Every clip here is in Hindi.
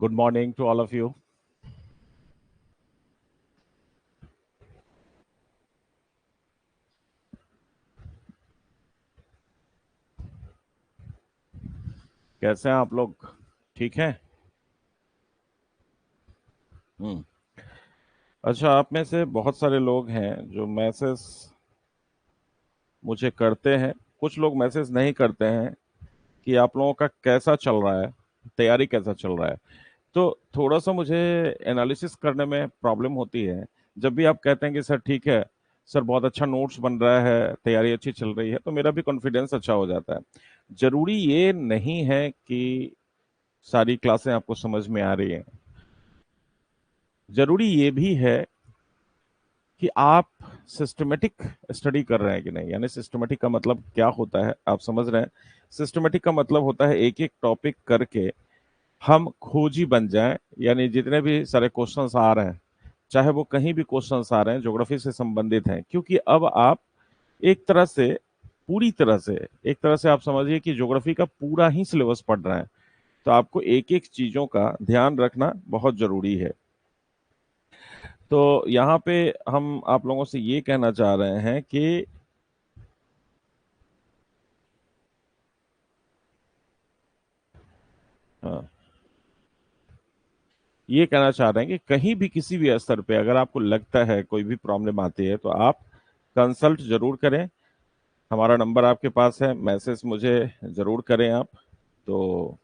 Good morning to all of you. कैसे हैं आप लोग? ठीक हैं? हम्म। अच्छा, आप में से बहुत सारे लोग हैं जो मैसेज मुझे करते हैं। कुछ लोग मैसेज नहीं करते हैं कि आप लोगों का कैसा चल रहा है, तैयारी कैसा चल रहा है। तो थोड़ा सा मुझे एनालिसिस करने में प्रॉब्लम होती है। जब भी आप कहते हैं कि सर ठीक है, सर बहुत अच्छा नोट्स बन रहा है, तैयारी अच्छी चल रही है, तो मेरा भी कॉन्फिडेंस अच्छा हो जाता है। जरूरी ये नहीं है कि सारी क्लासें आपको समझ में आ रही हैं। जरूरी ये भी है कि आप सिस्टमेटिक स्टडी कर रहे हैं कि नहीं। यानी सिस्टमेटिक का मतलब क्या होता है, आप समझ रहे हैं? सिस्टमेटिक का मतलब होता है एक एक टॉपिक करके हम खोजी बन जाएं। यानी जितने भी सारे क्वेश्चंस आ रहे हैं, चाहे वो कहीं भी क्वेश्चंस आ रहे हैं, ज्योग्राफी से संबंधित हैं, क्योंकि अब आप एक तरह से, पूरी तरह से, एक तरह से आप समझिए कि ज्योग्राफी का पूरा ही सिलेबस पढ़ रहे हैं। तो आपको एक एक चीजों का ध्यान रखना बहुत जरूरी है। तो यहाँ पे हम आप लोगों से ये कहना चाह रहे हैं कि हाँ, ये कहना चाह रहे हैं कि कहीं भी किसी भी स्तर पे अगर आपको लगता है कोई भी प्रॉब्लम आती है तो आप कंसल्ट जरूर करें। हमारा नंबर आपके पास है, मैसेज मुझे जरूर करें आप। तो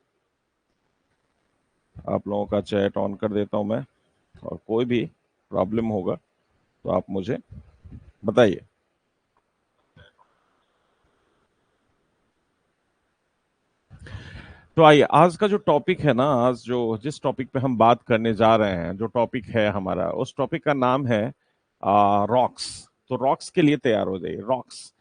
आप लोगों का चैट ऑन कर देता हूं मैं, और कोई भी प्रॉब्लम होगा तो आप मुझे बताइए। तो आइए, आज का जो टॉपिक है ना, आज जो जिस टॉपिक पे हम बात करने जा रहे हैं, जो टॉपिक है हमारा, उस टॉपिक का नाम है रॉक्स। तो रॉक्स के लिए तैयार हो जाइए, रॉक्स।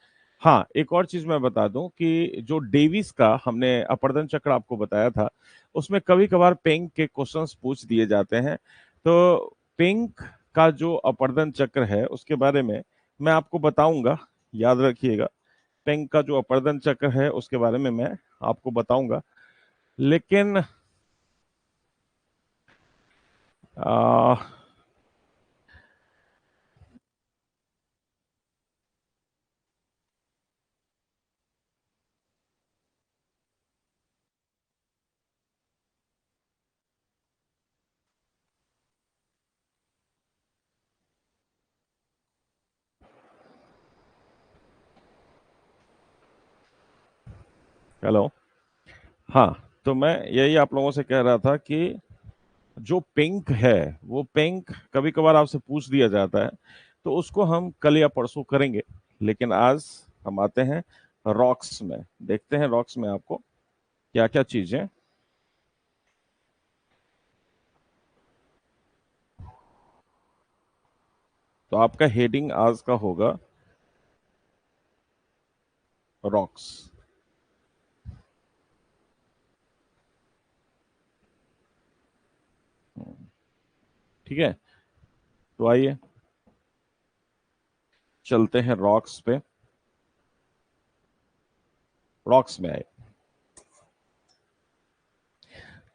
हाँ, एक और चीज मैं बता दूं कि जो डेविस का हमने अपवर्तन चक्र आपको बताया था, उसमें कभी कभार पिंक के क्वेश्चंस पूछ दिए जाते हैं। तो पिंक का जो अपवर्तन चक्र है उसके बारे में मैं आपको बताऊंगा, याद रखिएगा। पिंक का जो अपवर्तन चक्र है उसके बारे में मैं आपको बताऊंगा। लेकिन आ, हेलो। हाँ, तो मैं यही आप लोगों से कह रहा था कि जो पिंक है, वो पिंक कभी कभार आपसे पूछ दिया जाता है, तो उसको हम कल या परसों करेंगे। लेकिन आज हम आते हैं रॉक्स में, देखते हैं रॉक्स में आपको क्या क्या चीजें। तो आपका हेडिंग आज का होगा रॉक्स। ठीक है, तो आइए चलते हैं रॉक्स पे। रॉक्स में आए,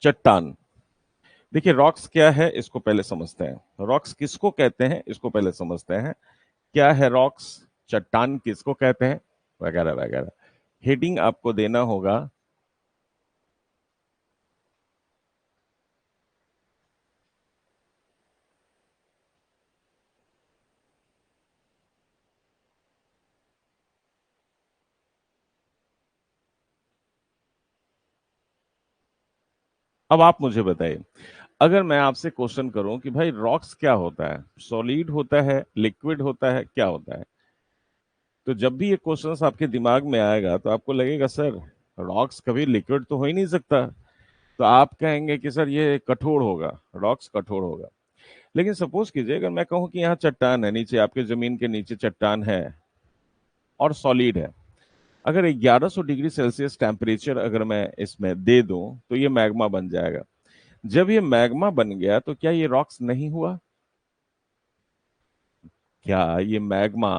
चट्टान। देखिए, रॉक्स क्या है इसको पहले समझते हैं। रॉक्स किसको कहते हैं इसको पहले समझते हैं। क्या है रॉक्स, चट्टान किसको कहते हैं, वगैरह वगैरह। हेडिंग आपको देना होगा। अब आप मुझे बताइए, अगर मैं आपसे क्वेश्चन करूं कि भाई रॉक्स क्या होता है, सॉलिड होता है, लिक्विड होता है, क्या होता है? तो जब भी ये क्वेश्चंस आपके दिमाग में आएगा तो आपको लगेगा सर रॉक्स कभी लिक्विड तो हो ही नहीं सकता। तो आप कहेंगे कि सर ये कठोर होगा, रॉक्स कठोर होगा। लेकिन सपोज कीजिए अगर मैं कहूं कि यहाँ चट्टान है, नीचे आपके जमीन के नीचे चट्टान है और सॉलिड है। अगर 1100 डिग्री सेल्सियस टेम्परेचर अगर मैं इसमें दे दूं तो ये मैग्मा बन जाएगा। जब ये मैग्मा बन गया तो क्या ये रॉक्स नहीं हुआ? क्या ये मैग्मा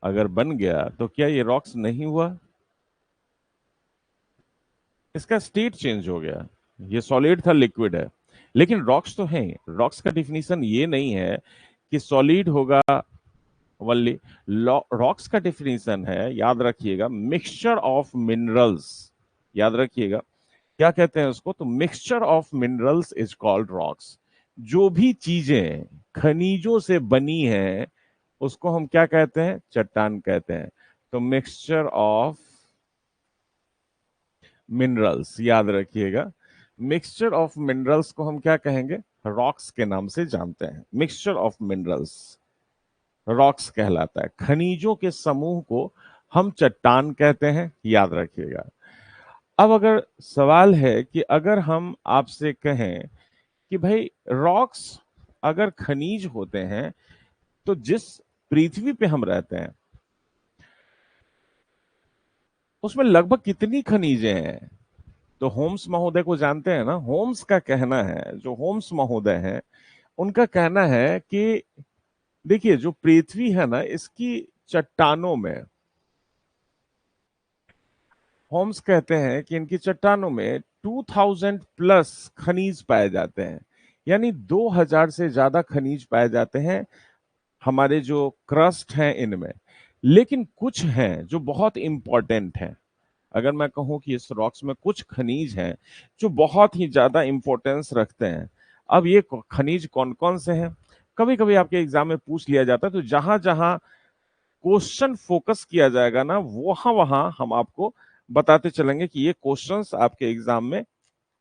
अगर बन गया तो क्या ये रॉक्स नहीं हुआ? इसका स्टेट चेंज हो गया। ये सॉलिड था, लिक्विड है। लेकिन रॉक्स तो हैं। रॉक्स का डिफिनीशन ये नहीं है कि सॉलिड होगा वनली। रॉक्स का डिफिनीशन है, याद रखिएगा, मिक्सचर ऑफ मिनरल्स। याद रखिएगा क्या कहते हैं उसको, तो mixture of minerals is called rocks. जो भी चीजें खनिजों से बनी हैं उसको हम क्या कहते हैं, चट्टान कहते हैं। तो मिक्सचर ऑफ मिनरल्स, याद रखिएगा, मिक्सचर ऑफ मिनरल्स को हम क्या कहेंगे, रॉक्स के नाम से जानते हैं। मिक्सचर ऑफ मिनरल्स रॉक्स कहलाता है। खनिजों के समूह को हम चट्टान कहते हैं, याद रखिएगा। अब अगर सवाल है कि अगर हम आपसे कहें कि भाई रॉक्स अगर खनिज होते हैं तो जिस पृथ्वी पे हम रहते हैं उसमें लगभग कितनी खनिजें हैं, तो होम्स महोदय को जानते हैं ना। होम्स का कहना है, जो होम्स महोदय हैं उनका कहना है कि देखिए जो पृथ्वी है ना इसकी चट्टानों में, होम्स कहते हैं कि इनकी चट्टानों में 2000 प्लस खनिज पाए जाते हैं। यानी 2000 से ज्यादा खनिज पाए जाते हैं हमारे जो क्रस्ट हैं इनमें। लेकिन कुछ हैं जो बहुत इंपॉर्टेंट हैं। अगर मैं कहूं कि इस रॉक्स में कुछ खनिज हैं जो बहुत ही ज्यादा इंपॉर्टेंस रखते हैं। अब ये खनिज कौन कौन से हैं, कभी कभी आपके एग्जाम में पूछ लिया जाता है। तो जहां जहां क्वेश्चन फोकस किया जाएगा ना वहां वहां हम आपको बताते चलेंगे कि ये क्वेश्चंस आपके एग्जाम में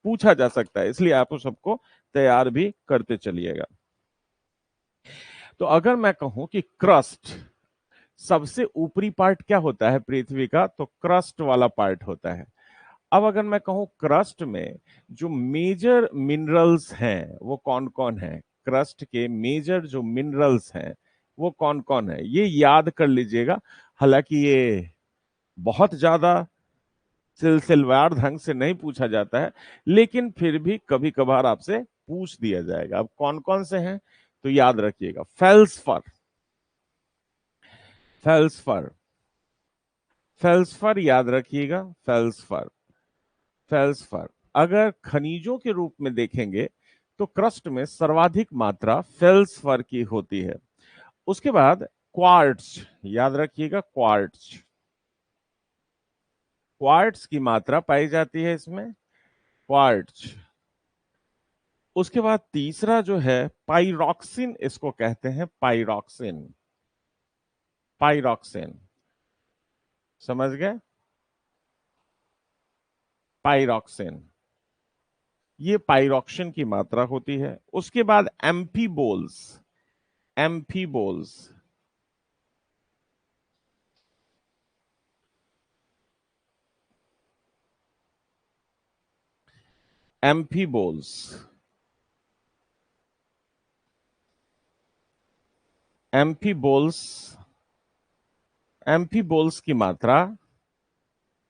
पूछा जा सकता है, इसलिए आप सबको तैयार भी करते चलिएगा। तो अगर मैं कहूं कि क्रस्ट, सबसे ऊपरी पार्ट क्या होता है पृथ्वी का, तो क्रस्ट वाला पार्ट होता है। अब अगर मैं कहूं क्रस्ट में जो मेजर मिनरल्स हैं वो कौन कौन है, क्रस्ट के मेजर जो मिनरल्स हैं वो कौन कौन है, ये याद कर लीजिएगा। हालांकि ये बहुत ज्यादा सिलसिलेवार ढंग से नहीं पूछा जाता है, लेकिन फिर भी कभी कभार आपसे पूछ दिया जाएगा। अब कौन कौन से हैं तो याद रखिएगा, फेल्सफर, फेल्सफर, फेल्सफर याद रखिएगा, फेल्सफर, फेल्सफर। अगर खनिजों के रूप में देखेंगे तो क्रस्ट में सर्वाधिक मात्रा फेल्सफर की होती है। उसके बाद क्वार्ट्ज, याद रखिएगा, क्वार्ट्ज, क्वार्ट्ज की मात्रा पाई जाती है इसमें, क्वार्ट्ज। उसके बाद तीसरा जो है पाइरोक्सिन, इसको कहते हैं पाइरोक्सिन, पाइरोक्सिन, समझ गए, पाइरोक्सिन, ये पाइरोक्सिन की मात्रा होती है। उसके बाद एम्फीबोल्स, एम्फीबोल्स, एम्फीबोल्स, एम्फीबोल्स, एम्फीबोल्स की मात्रा।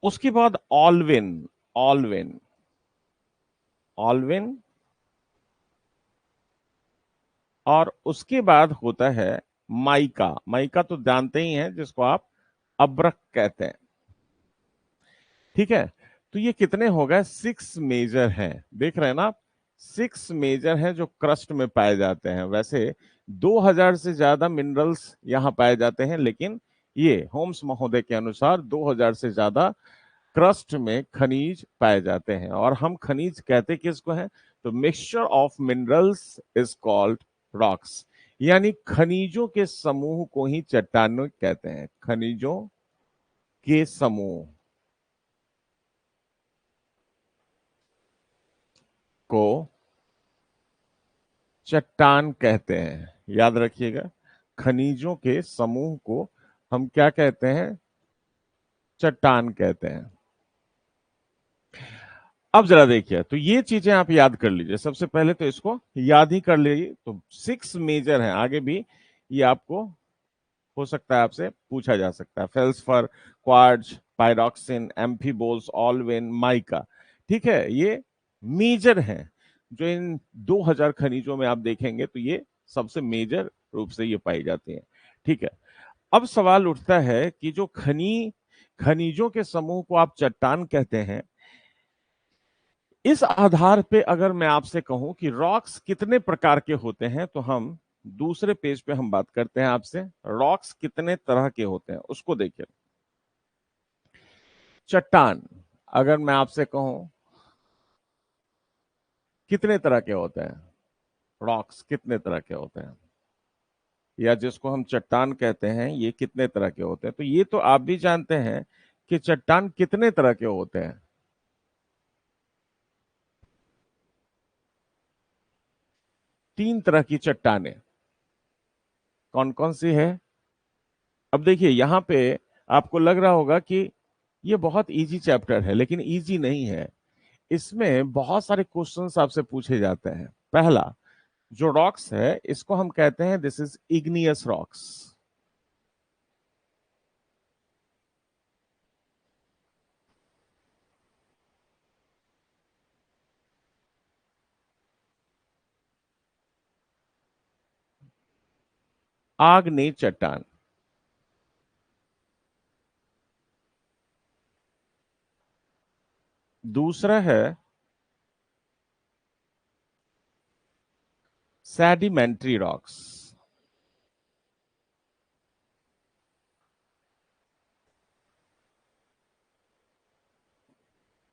उसके बाद ऑल्विन, ऑल्विन, ऑल्विन। और उसके बाद होता है माइका, माइका तो जानते ही हैं जिसको आप अब्रक कहते हैं, ठीक है। तो ये कितने हो गए, 6 मेजर हैं, देख रहे हैं ना आप, 6 मेजर हैं जो क्रस्ट में पाए जाते हैं। वैसे 2000 से ज्यादा मिनरल्स यहाँ पाए जाते हैं, लेकिन ये होम्स महोदय के अनुसार 2000 से ज्यादा क्रस्ट में खनिज पाए जाते हैं। और हम खनिज कहते किसको हैं, तो mixture of minerals is called rocks. यानी खनिजों के समूह को ही चट्टान कहते हैं, खनिजों के समूह को चट्टान कहते हैं, याद रखिएगा। खनिजों के समूह को हम क्या कहते हैं, चट्टान कहते हैं। अब जरा देखिए, तो ये चीजें आप याद कर लीजिए, सबसे पहले तो इसको याद ही कर लीजिए। तो 6 मेजर हैं, आगे भी ये आपको हो सकता है आपसे पूछा जा सकता है, फेल्सफर, क्वार्ट्ज, पायरोक्सिन, एम्फीबोल्स, ऑलवेन, माइका, ठीक है। ये मेजर हैं जो इन 2000 खनिजों में आप देखेंगे तो ये सबसे मेजर रूप से ये पाई जाती हैं, ठीक है। अब सवाल उठता है कि जो खनिजों के समूह को आप चट्टान कहते हैं, इस आधार पे अगर मैं आपसे कहूं कि रॉक्स कितने प्रकार के होते हैं, तो हम दूसरे पेज पे हम बात करते हैं आपसे, रॉक्स कितने तरह के होते हैं उसको देखिए। चट्टान, अगर मैं आपसे कहूं कितने तरह के होते हैं, रॉक्स कितने तरह के होते हैं, या जिसको हम चट्टान कहते हैं, ये कितने तरह के होते हैं, तो ये तो आप भी जानते हैं कि चट्टान कितने तरह के होते हैं। 3 तरह की चट्टानें। कौन कौन सी है? अब देखिए यहां पे आपको लग रहा होगा कि ये बहुत इजी चैप्टर है, लेकिन इजी नहीं है। इसमें बहुत सारे क्वेश्चंस आपसे पूछे जाते हैं। पहला जो रॉक्स है, इसको हम कहते हैं दिस इज इग्नियस रॉक्स। आग्नेय चट्टान। दूसरा है सेडिमेंट्री रॉक्स।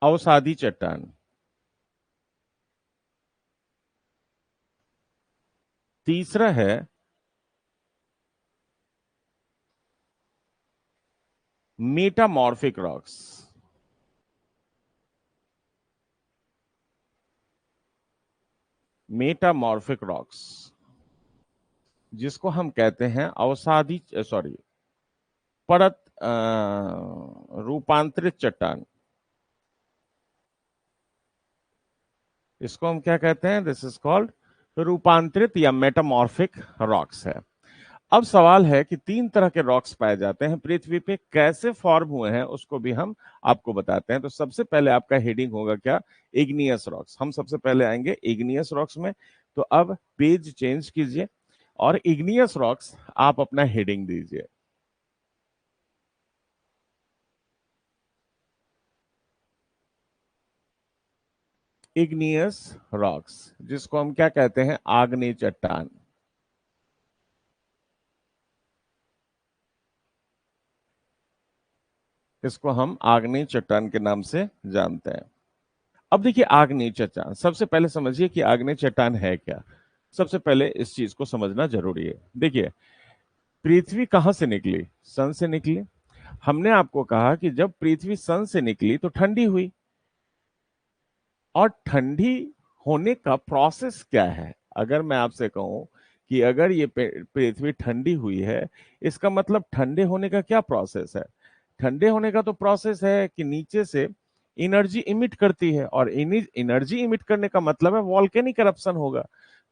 अवसादी चट्टान। तीसरा है मेटामॉर्फिक रॉक्स। मेटामॉर्फिक रॉक्स जिसको हम कहते हैं अवसादी, सॉरी, परत रूपांतरित चट्टान। इसको हम क्या कहते हैं? दिस इज कॉल्ड रूपांतरित या मेटामॉर्फिक रॉक्स है। अब सवाल है कि 3 तरह के रॉक्स पाए जाते हैं पृथ्वी पे, कैसे फॉर्म हुए हैं उसको भी हम आपको बताते हैं। तो सबसे पहले आपका हेडिंग होगा क्या? Igneous rocks. हम सबसे पहले आएंगे इग्नियस रॉक्स में। तो अब पेज चेंज कीजिए और इग्नियस रॉक्स आप अपना हेडिंग दीजिए। इग्नियस रॉक्स जिसको हम क्या कहते हैं? आग्नेय चट्टान। इसको हम आग्नेय चट्टान के नाम से जानते हैं। अब देखिए आग्नेय चट्टान, सबसे पहले समझिए कि आग्नेय चट्टान है क्या। सबसे पहले इस चीज को समझना जरूरी है। देखिए पृथ्वी कहां से निकली? सन से निकली। हमने आपको कहा कि जब पृथ्वी सन से निकली तो ठंडी हुई, और ठंडी होने का प्रोसेस क्या है? अगर मैं आपसे कहूं कि अगर ये पृथ्वी ठंडी हुई है, इसका मतलब ठंडे होने का क्या प्रोसेस है? ठंडे होने का तो प्रोसेस है कि नीचे से एनर्जी इमिट करती है, और एनर्जी इमिट करने का मतलब है वॉल्केनिक eruption होगा।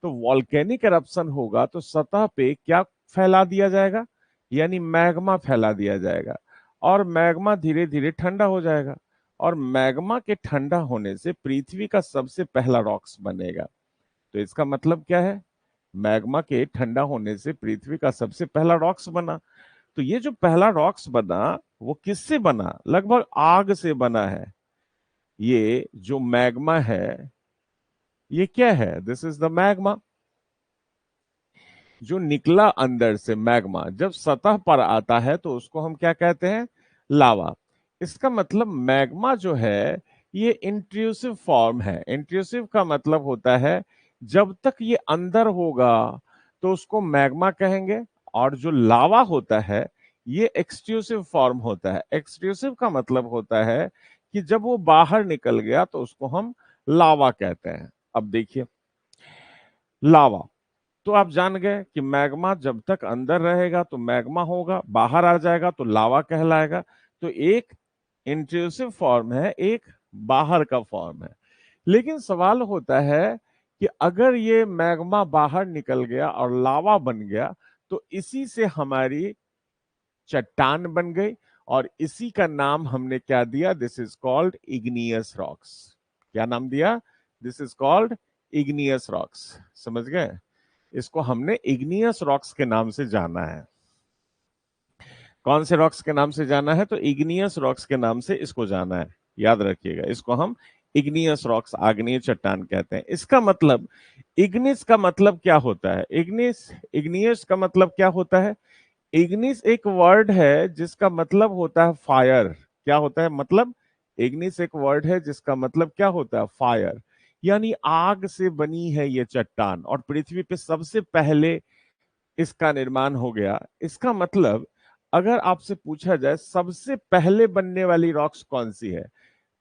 तो वॉल्केनिक eruption होगा तो सतह पे क्या फैला दिया जाएगा? यानी मैग्मा फैला दिया जाएगा, और मैग्मा धीरे धीरे ठंडा हो जाएगा, और मैग्मा के ठंडा होने से पृथ्वी का सबसे पहला रॉक्स बनेगा। तो इसका मतलब क्या है? मैग्मा के ठंडा होने से पृथ्वी का सबसे पहला रॉक्स बना। तो ये जो पहला रॉक्स बना वो किससे बना? लगभग आग से बना है। ये जो मैग्मा है, ये क्या है? This is the magma. जो निकला अंदर से मैग्मा जब सतह पर आता है तो उसको हम क्या कहते हैं? लावा। इसका मतलब मैग्मा जो है ये इंट्रूसिव फॉर्म है। इंट्रूसिव का मतलब होता है जब तक ये अंदर होगा तो उसको मैग्मा कहेंगे, और जो लावा होता है ये एक्सट्रूसिव फॉर्म होता है। एक्सट्रूसिव का मतलब होता है कि जब वो बाहर निकल गया तो उसको हम लावा कहते हैं। अब देखिए लावा, तो आप जान गए कि मैग्मा जब तक अंदर रहेगा तो मैग्मा होगा, बाहर आ जाएगा तो लावा कहलाएगा। तो एक इंट्रूसिव फॉर्म है, एक बाहर का फॉर्म है। लेकिन सवाल होता है कि अगर ये मैग्मा बाहर निकल गया और लावा बन गया तो इसी से हमारी चट्टान बन गई, और इसी का नाम हमने क्या दिया? This is called igneous rocks. क्या नाम दिया? This is called igneous rocks. समझ गए? इसको हमने इग्नियस रॉक्स के नाम से जाना है। कौन से रॉक्स के नाम से जाना है? तो इग्नियस रॉक्स के नाम से इसको जाना है। याद रखिएगा, इसको हम इग्नियस रॉक्स, आग्नेय चट्टान कहते हैं। इसका मतलब, इग्निस का मतलब क्या होता है? इग्निस, इग्नियस का मतलब क्या होता है? इग्निस एक वर्ड है जिसका मतलब होता है फायर। क्या होता है मतलब? इग्निस एक वर्ड है जिसका मतलब क्या होता है? फायर। यानी आग से बनी है ये चट्टान और पृथ्वी पे सबसे पहले इसका निर्माण हो गया। इसका मतलब, अगर आपसे पूछा जाए सबसे पहले बनने वाली रॉक्स कौन सी है,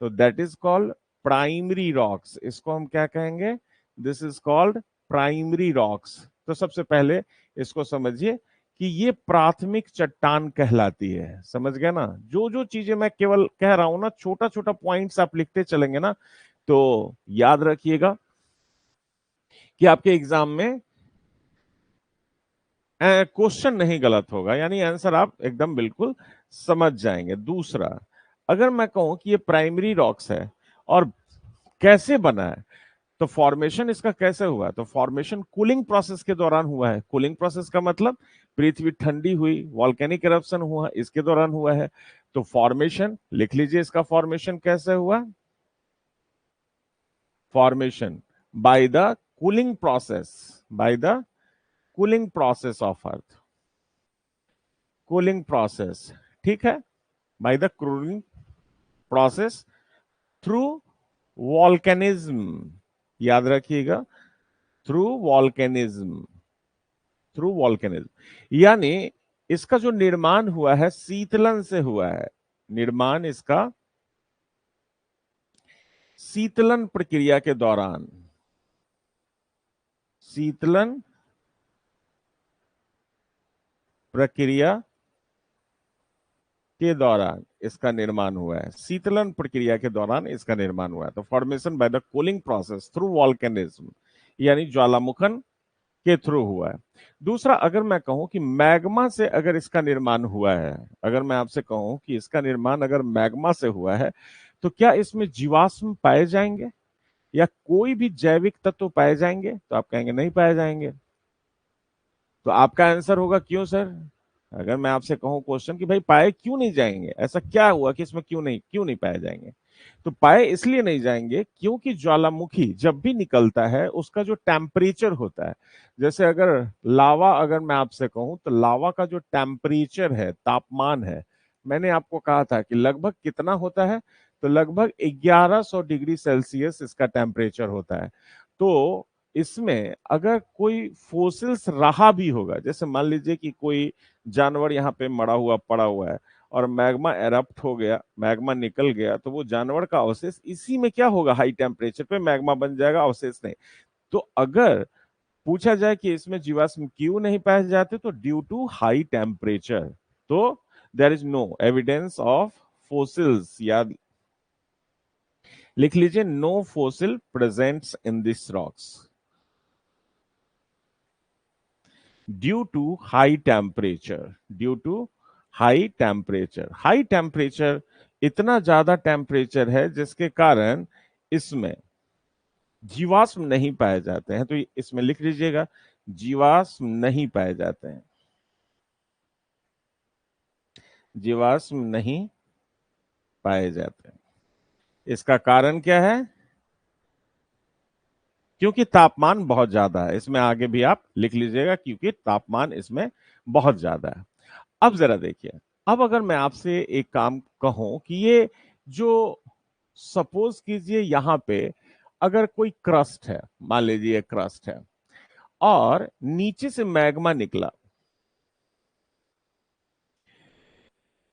तो that is called primary rocks. इसको हम क्या कहेंगे? This is called primary rocks. तो सबसे पहले इसको समझिए कि ये प्राथमिक चट्टान कहलाती है। समझ गए ना? जो जो चीजें मैं केवल कह रहा हूं ना, छोटा छोटा पॉइंट्स आप लिखते चलेंगे ना, तो याद रखिएगा कि आपके एग्जाम में क्वेश्चन नहीं गलत होगा, यानी आंसर आप एकदम बिल्कुल समझ जाएंगे। दूसरा, अगर मैं कहूं कि ये प्राइमरी रॉक्स है और कैसे बना है, तो फॉर्मेशन इसका कैसे हुआ? तो फॉर्मेशन कूलिंग प्रोसेस के दौरान हुआ है। कूलिंग प्रोसेस का मतलब पृथ्वी ठंडी हुई, वॉल्केनिक इरप्शन हुआ, इसके दौरान हुआ है। तो फॉर्मेशन लिख लीजिए, इसका फॉर्मेशन कैसे हुआ? Formation by the cooling process, by the cooling process of earth, cooling process. ठीक है, by the cooling process through volcanism. याद रखिएगा, थ्रू वॉल्केनिज्म, थ्रू वॉल्केनिज्म। यानी इसका जो निर्माण हुआ है शीतलन से हुआ है। निर्माण इसका शीतलन प्रक्रिया के दौरान, शीतलन प्रक्रिया के दौरान इसका निर्माण हुआ है। शीतलन प्रक्रिया के दौरान इसका निर्माण हुआ है। तो formation by the cooling process through volcanism, यानी ज्वालामुखन के थ्रू हुआ है। दूसरा, अगर मैं कहूं कि मैग्मा से अगर इसका निर्माण हुआ है, अगर मैं आपसे कहूं कि इसका निर्माण अगर मैग्मा से हुआ है, तो क्या इसमें जीवाश्म पाए जाएंगे या कोई भी जैविक तत्व पाए जाएंगे? तो आप कहेंगे नहीं पाए जाएंगे। तो आपका आंसर होगा क्यों सर? अगर मैं आपसे कहूं क्वेश्चन कि भाई पाए क्यों नहीं जाएंगे, ऐसा क्या हुआ कि इसमें क्यों नहीं पाए जाएंगे? तो पाए इसलिए नहीं जाएंगे क्योंकि ज्वालामुखी जब भी निकलता है उसका जो टेम्परेचर होता है, जैसे अगर लावा, अगर मैं आपसे कहूं तो लावा का जो टेम्परेचर है, तापमान है, मैंने आपको कहा था कि लगभग कितना होता है, तो लगभग 1100 डिग्री सेल्सियस इसका टेम्परेचर होता है। तो इसमें अगर कोई फोसिल्स रहा भी होगा, जैसे मान लीजिए कि कोई जानवर यहाँ पे मरा हुआ पड़ा हुआ है और मैग्मा एरप्ट हो गया, मैग्मा निकल गया, तो वो जानवर का अवशेष इसी में क्या होगा, हाई टेम्परेचर पे मैग्मा बन जाएगा, अवशेष नहीं। तो अगर पूछा जाए कि इसमें जीवाश्म क्यों नहीं पाए जाते, तो ड्यू टू हाई टेम्परेचर। तो there is no evidence of fossils, याद लिख लीजिए, no fossil presents in this rocks due to high temperature, due to high temperature. High temperature, इतना ज्यादा टेम्परेचर है जिसके कारण इसमें जीवाश्म नहीं पाए जाते हैं। तो इसमें लिख लीजिएगा, जीवाश्म नहीं पाए जाते हैं, जीवाश्म नहीं पाए जाते हैं। इसका कारण क्या है? क्योंकि तापमान बहुत ज्यादा है इसमें। आगे भी आप लिख लीजिएगा, क्योंकि तापमान इसमें बहुत ज्यादा है। अब जरा देखिए, अब अगर मैं आपसे एक काम कहूं कि ये जो, सपोज कीजिए यहां पे अगर कोई क्रस्ट है, मान लीजिए क्रस्ट है और नीचे से मैग्मा निकला,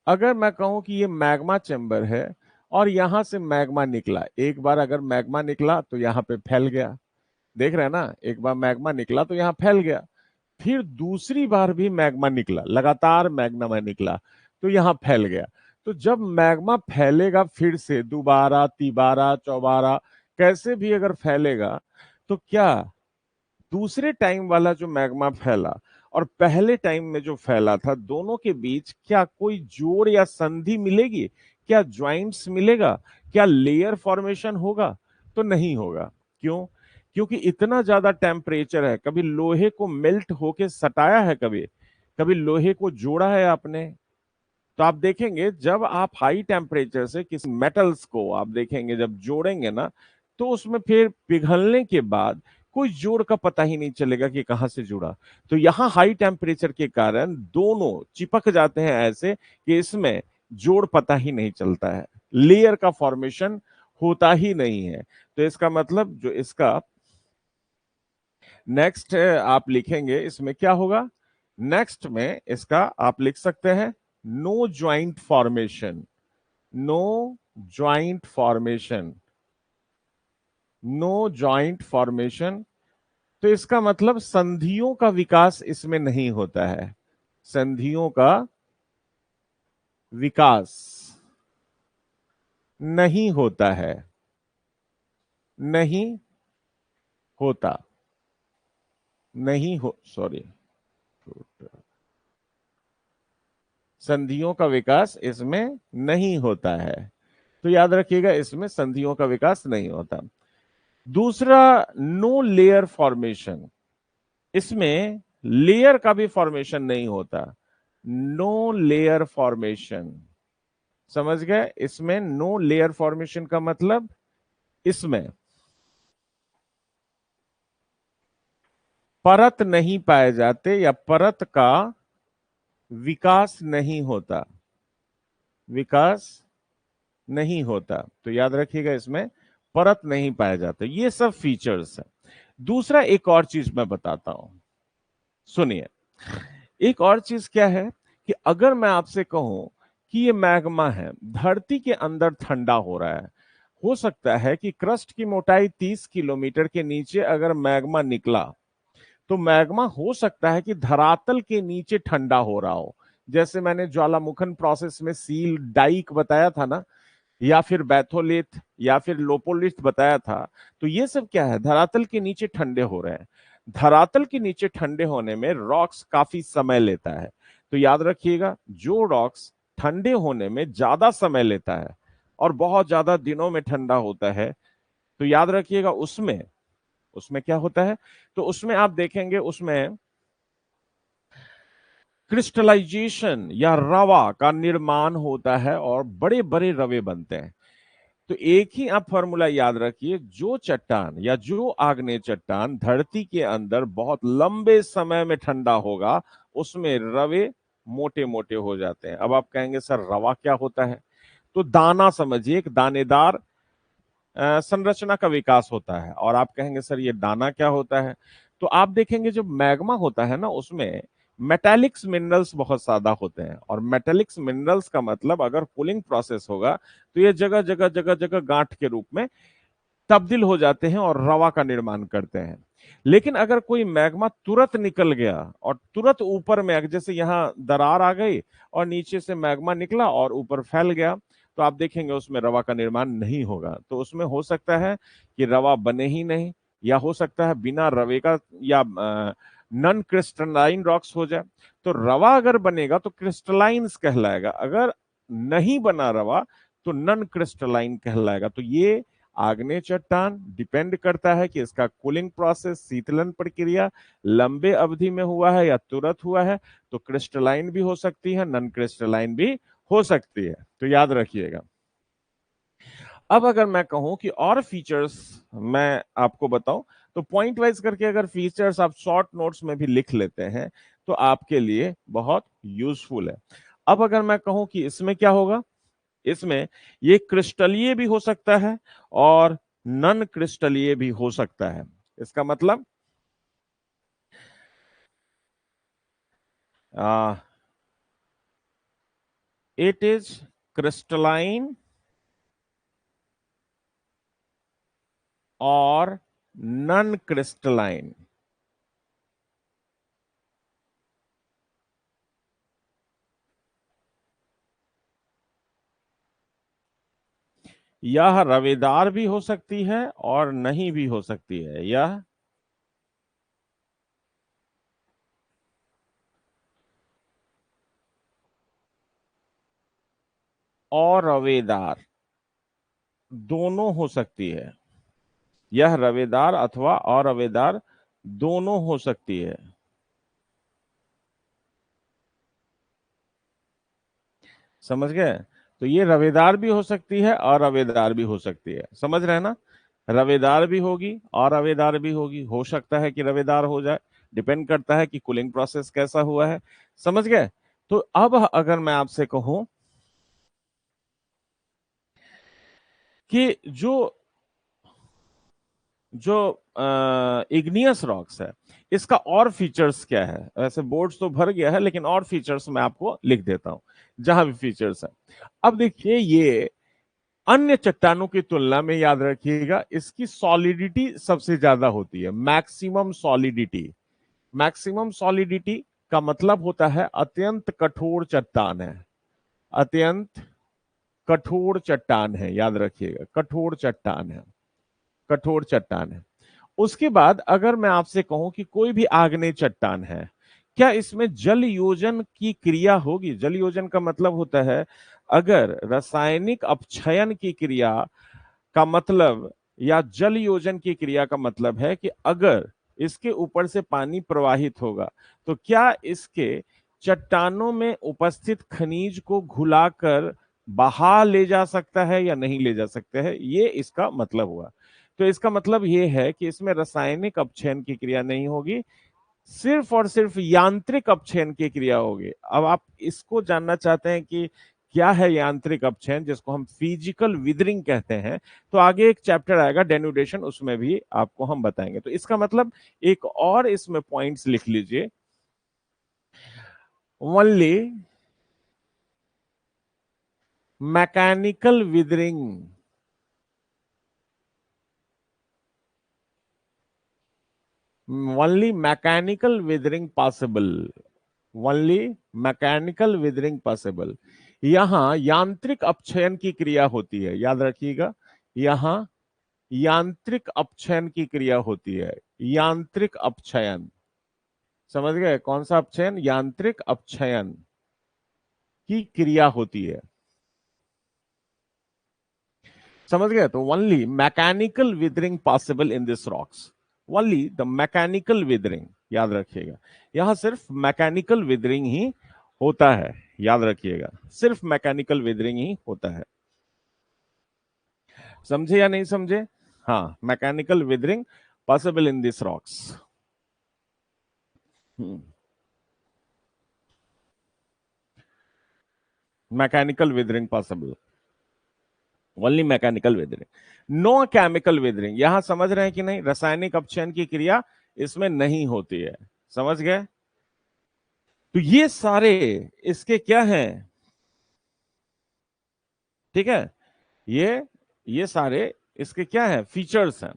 अगर मैं कहूं कि ये मैग्मा चेंबर है और यहां से मैग्मा निकला, एक बार अगर मैग्मा निकला तो यहां पे फैल गया, देख रहे हैं ना, एक बार मैग्मा निकला तो यहां फैल गया, फिर दूसरी बार भी मैग्मा निकला, लगातार मैग्मा निकला तो यहां फैल गया। तो जब मैग्मा फैलेगा फिर से दोबारा, तिबारा, चौबारा, कैसे भी अगर फैलेगा, तो क्या दूसरे टाइम वाला जो मैग्मा फैला और पहले टाइम में जो फैला था, दोनों के बीच क्या कोई जोड़ या संधि मिलेगी? क्या ज्वाइंट्स मिलेगा? क्या लेयर फॉर्मेशन होगा? तो नहीं होगा। क्यों? क्योंकि इतना ज्यादा टेम्परेचर है। कभी लोहे को मेल्ट होके सटाया है, कभी कभी लोहे को जोड़ा है आपने? तो आप देखेंगे जब आप हाई टेम्परेचर से किसी मेटल्स को आप देखेंगे जब जोड़ेंगे ना, तो उसमें फिर पिघलने के बाद कोई जोड़ का पता ही नहीं चलेगा कि कहां से जुड़ा। तो यहां हाई टेम्परेचर के कारण दोनों चिपक जाते हैं ऐसे कि इसमें जोड़ पता ही नहीं चलता है, लेयर का फॉर्मेशन होता ही नहीं है। तो इसका मतलब जो इसका नेक्स्ट आप लिखेंगे इसमें क्या होगा, नेक्स्ट में इसका आप लिख सकते हैं no joint formation, no joint formation, no joint formation. तो इसका मतलब संधियों का विकास इसमें नहीं होता है, संधियों का विकास नहीं होता है, नहीं होता, नहीं हो सॉरी, संधियों का विकास इसमें नहीं होता है। तो याद रखिएगा इसमें संधियों का विकास नहीं होता। दूसरा, नो लेयर फॉर्मेशन, इसमें लेयर का भी फॉर्मेशन नहीं होता, नो लेयर फॉर्मेशन। समझ गए, इसमें नो लेयर फॉर्मेशन का मतलब इसमें परत नहीं पाए जाते या परत का विकास नहीं होता, विकास नहीं होता। तो याद रखिएगा इसमें परत नहीं पाए जाते, ये सब फीचर्स है। दूसरा एक और चीज मैं बताता हूं, सुनिए। एक और चीज क्या है कि अगर मैं आपसे कहूं कि ये मैग्मा है, धरती के अंदर ठंडा हो रहा है, हो सकता है कि क्रस्ट की मोटाई 30 किलोमीटर के नीचे अगर मैग्मा निकला, तो मैग्मा हो सकता है कि धरातल के नीचे ठंडा हो रहा हो। जैसे मैंने ज्वालामुखन प्रोसेस में सील डाइक बताया था ना, या फिर बैथोलिथ या फिर लोपोलिथ बताया था। तो ये सब क्या है, धरातल के नीचे ठंडे हो रहे हैं। धरातल के नीचे ठंडे होने में रॉक्स काफी समय लेता है। तो याद रखिएगा जो रॉक्स ठंडे होने में ज्यादा समय लेता है और बहुत ज्यादा दिनों में ठंडा होता है, तो याद रखिएगा उसमें उसमें क्या होता है, तो उसमें आप देखेंगे उसमें क्रिस्टलाइजेशन या रवा का निर्माण होता है और बड़े बड़े रवे बनते हैं। तो एक ही आप फॉर्मूला याद रखिए, जो चट्टान या जो आग्नेय चट्टान धरती के अंदर बहुत लंबे समय में ठंडा होगा, उसमें रवे मोटे मोटे हो जाते हैं। अब आप कहेंगे सर रवा क्या होता है, तो दाना समझिए, एक दानेदार संरचना का विकास होता है। और आप कहेंगे सर ये दाना क्या होता है, तो आप देखेंगे जो मैग्मा होता है ना, उसमें मेटालिक्स मिनरल्स बहुत ज्यादा होते हैं। और मेटालिक्स मिनरल्स का मतलब अगर कूलिंग प्रोसेस होगा तो ये जगह जगह जगह जगह गांठ के रूप में तब्दील हो जाते हैं और रवा का निर्माण करते हैं। लेकिन अगर कोई मैग्मा तुरंत निकल गया और तुरंत ऊपर में, जैसे यहाँ दरार आ गई और नीचे से मैग्मा निकला और ऊपर फैल गया, तो आप देखेंगे उसमें रवा का निर्माण नहीं होगा। तो उसमें हो सकता है कि रवा बने ही नहीं, या हो सकता है बिना रवे का या नॉन क्रिस्टलाइन रॉक्स हो जाए। तो रवा अगर बनेगा तो क्रिस्टलाइंस कहलाएगा, अगर नहीं बना रवा तो नॉन क्रिस्टलाइन कहलाएगा। तो ये आग्नेय चट्टान डिपेंड करता है कि इसका कूलिंग प्रोसेस, शीतलन प्रक्रिया लंबे अवधि में हुआ है या तुरंत हुआ है। तो क्रिस्टलाइन भी हो सकती है, नॉन क्रिस्टलाइन भी हो सकती है। तो याद रखिएगा। अब अगर मैं कहूं कि और फीचर्स मैं आपको बताऊं, तो पॉइंट वाइज करके अगर फीचर्स आप शॉर्ट नोट्स में भी लिख लेते हैं तो आपके लिए बहुत यूजफुल है। अब अगर मैं कहूं कि इसमें क्या होगा, इसमें ये क्रिस्टलीय भी हो सकता है और नॉन क्रिस्टलीय भी हो सकता है। इसका मतलब इट इज क्रिस्टलाइन और नॉन क्रिस्टलाइन। यह रवेदार भी हो सकती है और नहीं भी हो सकती है। यह और रवेदार दोनों हो सकती है, यह रवेदार अथवा और रवेदार दोनों हो सकती है। समझ गए? तो ये रवेदार भी हो सकती है और रवेदार भी हो सकती है, समझ रहे हैं ना? रवेदार भी होगी और रवेदार भी होगी, हो सकता है कि रवेदार हो जाए, डिपेंड करता है कि कूलिंग प्रोसेस कैसा हुआ है। समझ गए? तो अब अगर मैं आपसे कहूं कि जो जो इग्नियस रॉक्स है, इसका और फीचर्स क्या है? वैसे बोर्ड्स तो भर गया है, लेकिन और फीचर्स मैं आपको लिख देता हूं, जहां भी फीचर्स है। अब देखिए, ये अन्य चट्टानों की तुलना में, याद रखिएगा, इसकी सॉलिडिटी सबसे ज्यादा होती है, मैक्सिमम सॉलिडिटी। मैक्सिमम सॉलिडिटी का मतलब होता है अत्यंत कठोर चट्टान है, अत्यंत कठोर चट्टान है, याद रखिएगा, कठोर चट्टान है, कठोर चट्टान है। उसके बाद अगर मैं आपसे कहूं कि कोई भी आग्नेय चट्टान है, क्या इसमें जल योजन की क्रिया होगी? जल योजन का मतलब होता है, अगर रासायनिक अपक्षयन की क्रिया का मतलब, या जल योजन की क्रिया का मतलब है कि अगर इसके ऊपर से पानी प्रवाहित होगा तो क्या इसके चट्टानों में उपस्थित खनिज को घुलाकर बहा ले जा सकता है या नहीं ले जा सकता है, ये इसका मतलब हुआ। तो इसका मतलब ये है कि इसमें रासायनिक अपक्षयन की क्रिया नहीं होगी, सिर्फ और सिर्फ यांत्रिक अपक्षयन की क्रिया होगी। अब आप इसको जानना चाहते हैं कि क्या है यांत्रिक अपक्षयन, जिसको हम फिजिकल विदरिंग कहते हैं, तो आगे एक चैप्टर आएगा डेन्यूडेशन, उसमें भी आपको हम बताएंगे। तो इसका मतलब एक और इसमें पॉइंट्स लिख लीजिए, only mechanical withering, only mechanical weathering possible, only mechanical weathering possible. यहां यांत्रिक अपक्षयन की क्रिया होती है, याद रखिएगा, यहां यांत्रिक अपक्षयन की क्रिया होती है, यांत्रिक अपक्षयन। समझ गए? कौन सा अपक्षयन? यांत्रिक अपक्षयन की क्रिया होती है। समझ गए? तो only mechanical weathering possible in this rocks, only the mechanical withering, याद रखिएगा, यहां सिर्फ मैकेनिकल विदरिंग ही होता है, याद रखिएगा, सिर्फ मैकेनिकल विदरिंग ही होता है। समझे या नहीं समझे? हाँ, mechanical weathering possible in this rocks. Mechanical weathering possible, only mechanical weathering, no chemical weathering. यहां समझ रहे हैं कि नहीं? रासायनिक अपक्षयन की क्रिया इसमें नहीं होती है। समझ गए? तो ये सारे इसके क्या हैं? ठीक है, ये सारे इसके क्या है? फीचर्स हैं।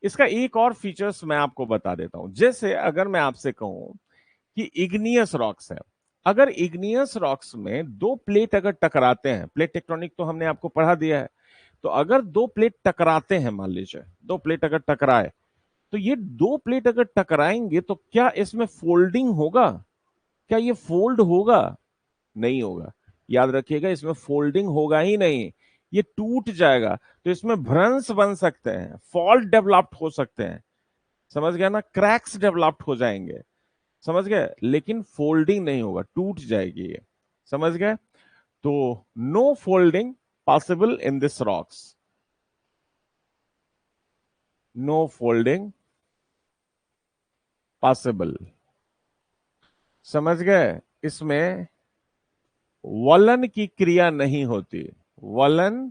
इसका एक और फीचर्स मैं आपको बता देता हूं। जैसे अगर मैं आपसे कहूं कि इग्नियस रॉक्स है, अगर इग्नियस रॉक्स में दो प्लेट अगर टकराते हैं, प्लेट टेक्टोनिक तो हमने आपको पढ़ा दिया है, तो अगर दो प्लेट टकराते हैं, मान लीजिए दो प्लेट अगर टकराए, तो ये दो प्लेट अगर टकराएंगे तो क्या इसमें फोल्डिंग होगा? क्या ये फोल्ड होगा? नहीं होगा। याद रखिएगा, इसमें फोल्डिंग होगा ही नहीं, ये टूट जाएगा। तो इसमें भ्रंश बन सकते हैं, फॉल्ट डेवलप्ड हो सकते हैं, समझ गया ना, क्रैक्स डेवलप्ड हो जाएंगे, समझ गए, लेकिन फोल्डिंग नहीं होगा, टूट जाएगी ये। समझ गए? तो no folding possible in this rocks, no folding possible. समझ गए? इसमें वलन की क्रिया नहीं होती, वलन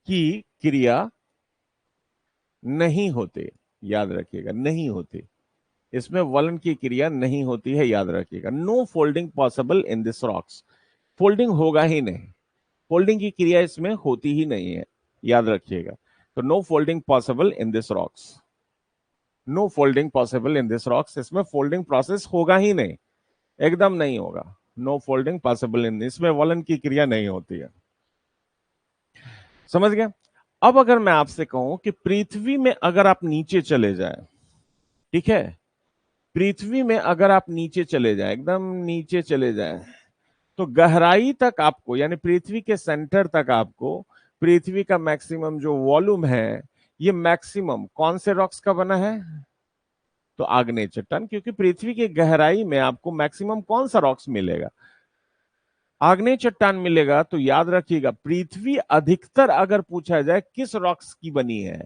की क्रिया नहीं होते, याद रखिएगा, नहीं होती, इसमें वलन की क्रिया नहीं होती है, याद रखिएगा। No folding possible in this rocks, folding होगा ही नहीं, फोल्डिंग की क्रिया इसमें होती ही नहीं है, याद रखिएगा। तो no folding possible in this rocks, no folding possible in this rocks, इसमें फोल्डिंग प्रोसेस होगा ही नहीं, एकदम नहीं होगा। नो फोल्डिंग पॉसिबल इन, इसमें वलन की क्रिया नहीं होती है। समझ गए? अब अगर मैं आपसे कहूं कि पृथ्वी में अगर आप नीचे चले जाएं, ठीक है, पृथ्वी में अगर आप नीचे चले जाएं, एकदम नीचे चले जाएं, तो गहराई तक आपको, यानी पृथ्वी के सेंटर तक आपको, पृथ्वी का मैक्सिमम जो वॉल्यूम है, ये मैक्सिमम कौन से रॉक्स का बना है? तो आग्नेय चट्टान, क्योंकि पृथ्वी की गहराई में आपको मैक्सिमम कौन सा रॉक्स मिलेगा? आग्नेय चट्टान मिलेगा तो याद रखिएगा, पृथ्वी अधिकतर अगर पूछा जाए किस रॉक्स की बनी है,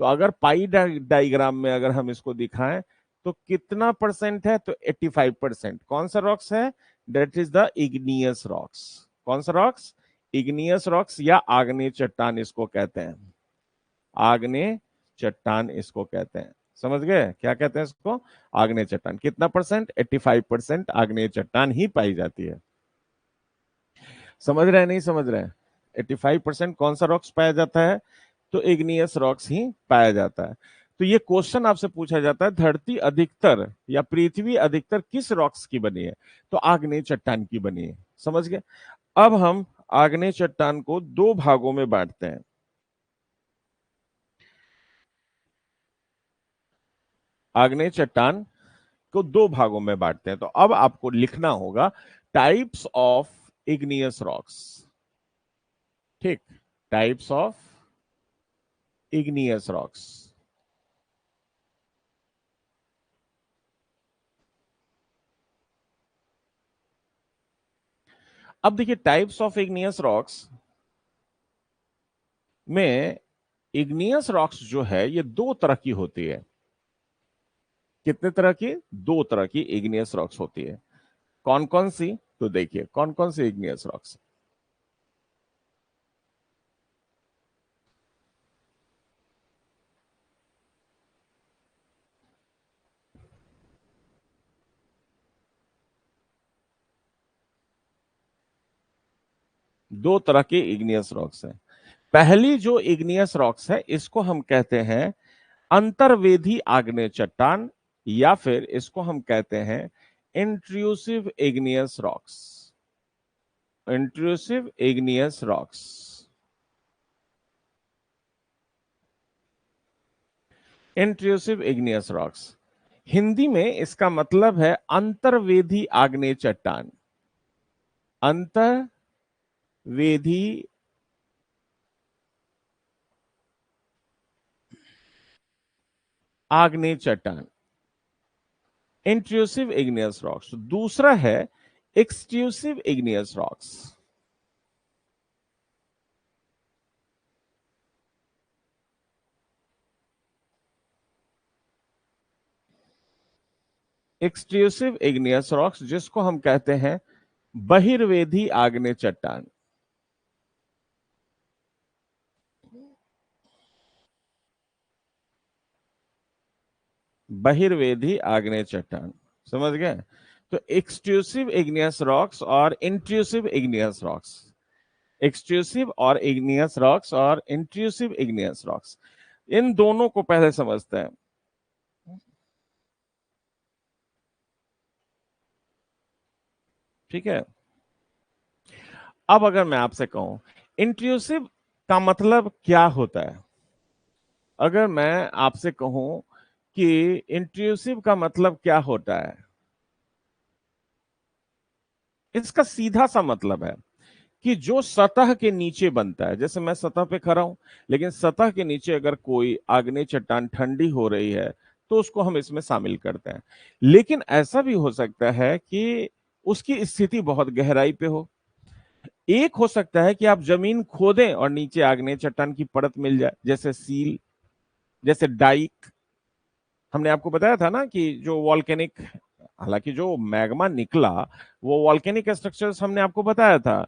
तो अगर पाई डायग्राम में अगर हम इसको दिखाएं तो कितना परसेंट है, तो 85%। कौन सा रॉक्स है? That is the igneous rocks. कौन सा रॉक्स? इग्नियस रॉक्स या आग्नेय चट्टान इसको कहते हैं। आग्नेय चट्टान इसको कहते हैं। समझ गए क्या कहते हैं इसको? आग्नेय चट्टान। कितना परसेंट? 85% आग्नेय चट्टान ही पाई जाती है। समझ रहे हैं नहीं समझ रहे हैं? 85% कौन सा रॉक्स पाया जाता है? तो इग्नियस रॉक्स ही पाया जाता है। तो ये क्वेश्चन आपसे पूछा जाता है, धरती अधिकतर या पृथ्वी अधिकतर किस रॉक्स की बनी है? तो आग्नेय चट्टान की बनी है। समझ गए? अब हम आग्नेय चट्टान को दो भागों में बांटते हैं। आग्नेय चट्टान को दो भागों में बांटते हैं। तो अब आपको लिखना होगा टाइप्स ऑफ इग्नियस रॉक्स। ठीक, टाइप्स ऑफ इग्नियस रॉक्स। अब देखिए, टाइप्स ऑफ इग्नियस रॉक्स में इग्नियस रॉक्स जो है ये दो तरह की होती है। कितने तरह की? दो तरह की इग्नियस रॉक्स होती है। कौन कौन सी? तो देखिए कौन कौन सी इग्नियस रॉक्स। दो तरह की इग्नियस रॉक्स है। पहली जो इग्नियस रॉक्स है इसको हम कहते हैं अंतर्वेधी आग्नेय चट्टान, या फिर इसको हम कहते हैं intrusive igneous rocks. Intrusive igneous rocks. Intrusive igneous rocks, Hindi में इसका मतलब है अंतर्वेधी आग्नेय चट्टान। अंतर्वेधी आग्नेय चट्टान, इंट्रूसिव इग्नियस रॉक्स। दूसरा है extrusive igneous rocks. Extrusive igneous rocks जिसको हम कहते हैं बहिर्वेधी आग्नेय चट्टान। बहिर्वेधी आग्नेय चट्टान। समझ गए? तो एक्सट्रूसिव इग्नियस रॉक्स और इंट्रूसिव इग्नियस रॉक्स। एक्सट्रूसिव और इग्नियस रॉक्स और इंट्रूसिव इग्नियस रॉक्स, इन दोनों को पहले समझते हैं। ठीक है, अब अगर मैं आपसे कहूं इंट्रूसिव का मतलब क्या होता है, अगर मैं आपसे कहूं कि इंट्रूसिव का मतलब क्या होता है, इसका सीधा सा मतलब है कि जो सतह के नीचे बनता है। जैसे मैं सतह पे खड़ा हूं, लेकिन सतह के नीचे अगर कोई आग्नेय चट्टान ठंडी हो रही है तो उसको हम इसमें शामिल करते हैं। लेकिन ऐसा भी हो सकता है कि उसकी स्थिति बहुत गहराई पे हो। एक हो सकता है कि आप जमीन खोदें और नीचे आग्नेय चट्टान की परत मिल जाए, जैसे सील, जैसे डाइक। हमने आपको बताया था ना कि जो वॉल्केनिक, हालांकि जो मैग्मा निकला वो वॉल्केनिक स्ट्रक्चर्स हमने आपको बताया था।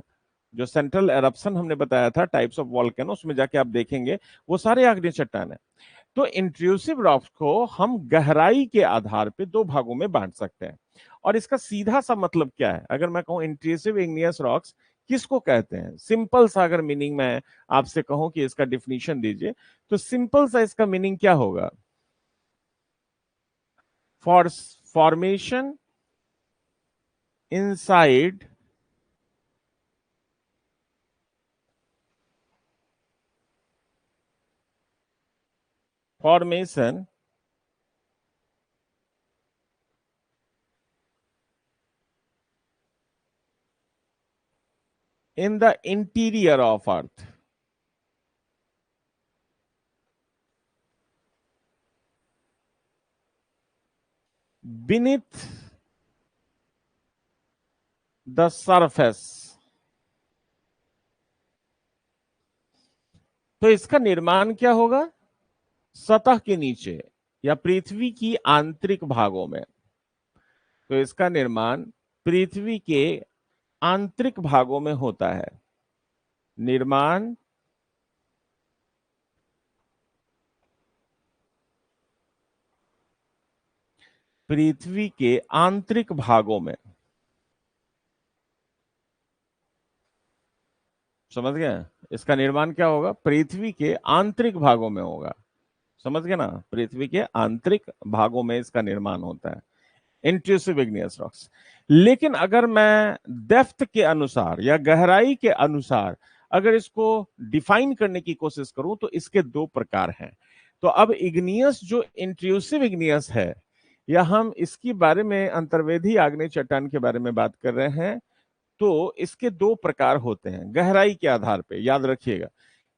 जो सेंट्रल एरप्शन हमने बताया था टाइप्स ऑफ वॉल्केनो, उसमें जाके आप देखेंगे वो सारे आग्नेय चट्टान है। तो इंट्रूसिव रॉक्स को हम गहराई के आधार पे दो भागों में बांट सकते हैं। और इसका सीधा सा मतलब क्या है, अगर मैं कहूं इंट्रूसिव इग्नियस रॉक्स किसको कहते हैं, सिंपल सा अगर मीनिंग मैं आपसे कहूं कि इसका डिफिनीशन दीजिए, तो सिंपल सा इसका मीनिंग क्या होगा? For formation inside formation in the interior of earth। beneath the surface। तो इसका निर्माण क्या होगा? सतह के नीचे या पृथ्वी की आंतरिक भागों में। तो इसका निर्माण पृथ्वी के आंतरिक भागों में होता है। निर्माण पृथ्वी के आंतरिक भागों में। समझ गए? इसका निर्माण क्या होगा? पृथ्वी के आंतरिक भागों में होगा। समझ गए ना? पृथ्वी के आंतरिक भागों में इसका निर्माण होता है, इंट्रूसिव इग्नियस रॉक्स। लेकिन अगर मैं डेप्थ के अनुसार या गहराई के अनुसार अगर इसको डिफाइन करने की कोशिश करूं तो इसके दो प्रकार हैं। तो अब इग्नियस जो इंट्रूसिव इग्नियस है, या हम इसके बारे में अंतर्वेदी आग्नेय चट्टान के बारे में बात कर रहे हैं, तो इसके दो प्रकार होते हैं गहराई के आधार पे। याद रखिएगा,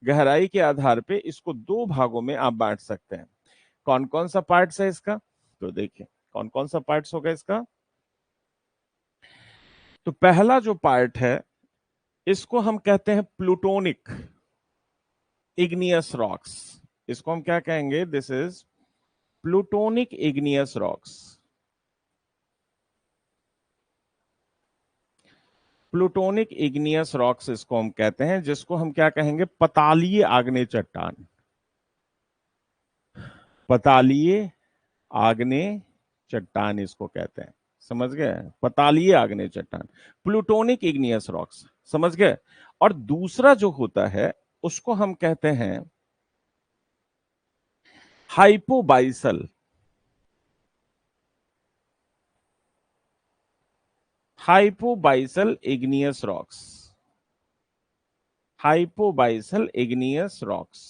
गहराई के आधार पे इसको दो भागों में आप बांट सकते हैं। कौन कौन सा पार्ट्स है इसका? तो देखिए कौन कौन सा पार्ट्स होगा इसका। तो पहला जो पार्ट है इसको हम कहते हैं प्लूटोनिक इग्नियस रॉक्स। इसको हम क्या कहेंगे? This is plutonic igneous rocks. Plutonic igneous rocks इसको हम कहते हैं, जिसको हम क्या कहेंगे? पतालीय आग्नेय चट्टान। पतालीय आग्नेय चट्टान इसको कहते हैं। समझ गए? पतालीय आग्नेय चट्टान, प्लूटोनिक इग्नियस रॉक्स। समझ गए? और दूसरा जो होता है उसको हम कहते हैं हाइपोबाइसल। हाइपोबाइसल igneous rocks. Hypabyssal igneous rocks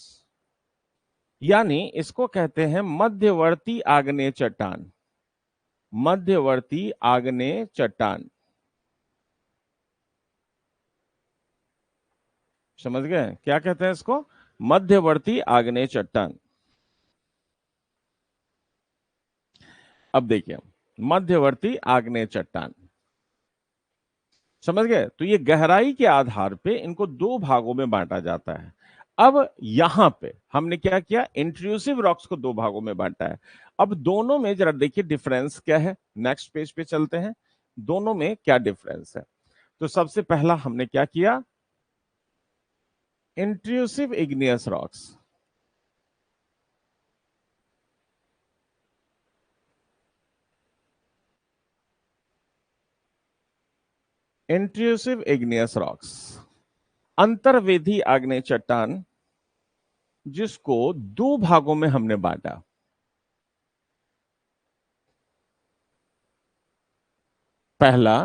यानी इसको कहते हैं मध्यवर्ती आग्नेय चट्टान। मध्यवर्ती आग्नेय चट्टान। समझ गए? क्या कहते हैं इसको? मध्यवर्ती आग्नेय चट्टान। अब देखिए, मध्यवर्ती आग्नेय चट्टान। समझ गए? तो ये गहराई के आधार पे इनको दो भागों में बांटा जाता है। अब यहां पे हमने क्या किया? इंट्रूसिव रॉक्स को दो भागों में बांटा है। अब दोनों में जरा देखिए डिफरेंस क्या है। नेक्स्ट पेज पे चलते हैं, दोनों में क्या डिफरेंस है। तो सबसे पहला हमने क्या किया? Intrusive igneous rocks. Intrusive igneous rocks, अंतर्वेधी आग्नेय चट्टान, जिसको दो भागों में हमने बांटा। पहला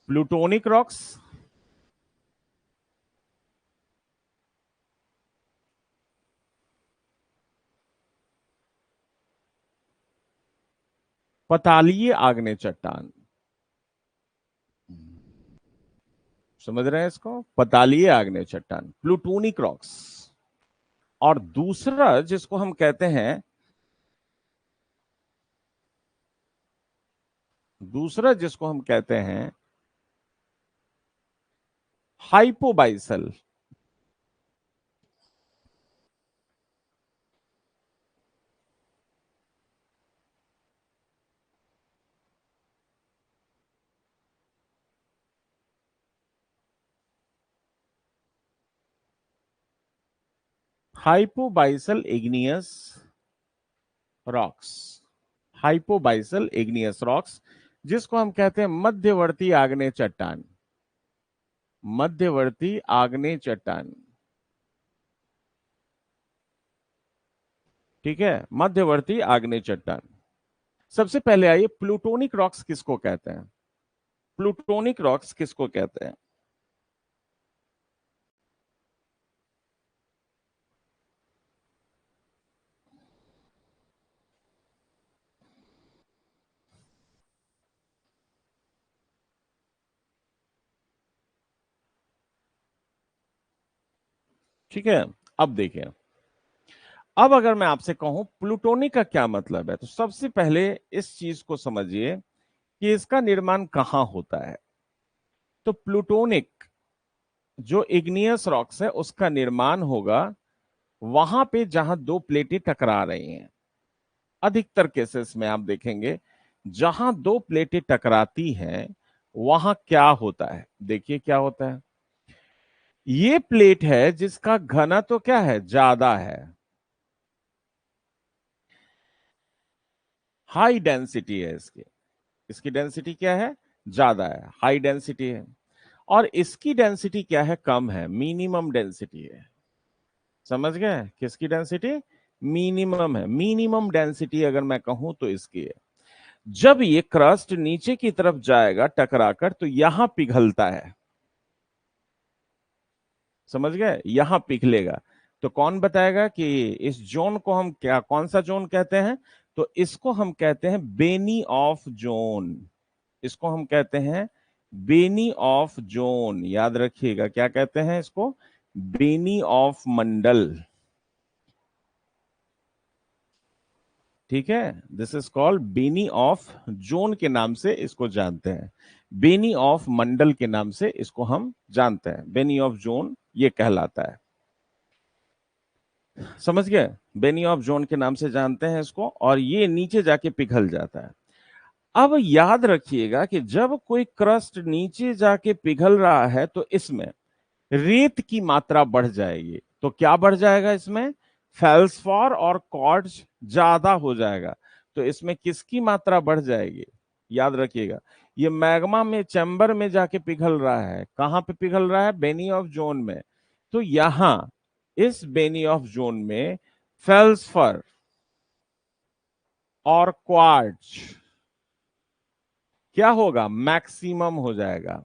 प्लूटोनिक रॉक्स, पतालीय आग्नेय चट्टान। समझ रहे हैं इसको? पतालीय आग्नेय चट्टान, प्लूटोनिक रॉक्स। और दूसरा जिसको हम कहते हैं, दूसरा जिसको हम कहते हैं हाइपोबाइसल। हाइपोबाइसल igneous rocks. Hypabyssal igneous rocks, जिसको हम कहते हैं मध्यवर्ती आग्नेय चट्टान। मध्यवर्ती आग्नेय चट्टान। ठीक है, मध्यवर्ती आग्नेय चट्टान। सबसे पहले आइए, प्लूटोनिक रॉक्स किसको कहते हैं? प्लूटोनिक रॉक्स किसको कहते हैं? ठीक है, अब देखिए, अब अगर मैं आपसे कहूं प्लूटोनिक का क्या मतलब है, तो सबसे पहले इस चीज को समझिए कि इसका निर्माण कहां होता है। तो प्लूटोनिक जो इग्नियस रॉक्स है उसका निर्माण होगा वहां पे जहां दो प्लेटें टकरा रही हैं। अधिकतर केसेस में आप देखेंगे जहां दो प्लेटें टकराती हैं वहां क्या होता है, देखिए क्या होता है। ये प्लेट है जिसका घनत्व तो क्या है, ज्यादा है, हाई डेंसिटी है इसकी। इसकी डेंसिटी क्या है, ज्यादा है, हाई डेंसिटी है। और इसकी डेंसिटी क्या है, कम है, मिनिमम डेंसिटी है। समझ गए, किसकी डेंसिटी मिनिमम है। मिनिमम डेंसिटी अगर मैं कहूं तो इसकी है। जब ये क्रस्ट नीचे की तरफ जाएगा टकराकर तो यहां पिघलता है, समझ गए, यहां पिघलेगा। तो कौन बताएगा कि इस जोन को हम क्या, कौन सा जोन कहते हैं, तो इसको हम कहते हैं बेनी ऑफ जोन। इसको हम कहते हैं बेनी ऑफ जोन, याद रखिएगा क्या कहते हैं इसको, बेनी ऑफ मंडल। ठीक है, this is called Benioff zone के नाम से इसको जानते हैं। बेनी ऑफ मंडल के नाम से इसको हम जानते हैं, बेनी ऑफ जोन ये कहलाता है। समझ गए, बेनी ऑफ जोन के नाम से जानते हैं इसको, और ये नीचे जाके पिघल जाता है। अब याद रखिएगा कि जब कोई क्रस्ट नीचे जाके पिघल रहा है तो इसमें रेत की मात्रा बढ़ जाएगी। तो क्या बढ़ जाएगा इसमें, फेल्सफॉर और क्वार्ट्ज ज्यादा हो जाएगा। तो इसमें किसकी मात्रा बढ़ जाएगी, याद रखिएगा। ये मैग्मा में चैम्बर में जाके पिघल रहा है, कहां पे पिघल रहा है, बेनी ऑफ जोन में। तो यहां इस बेनी ऑफ जोन में फेल्सफर और क्वार्ट्ज क्या होगा, मैक्सिमम हो जाएगा।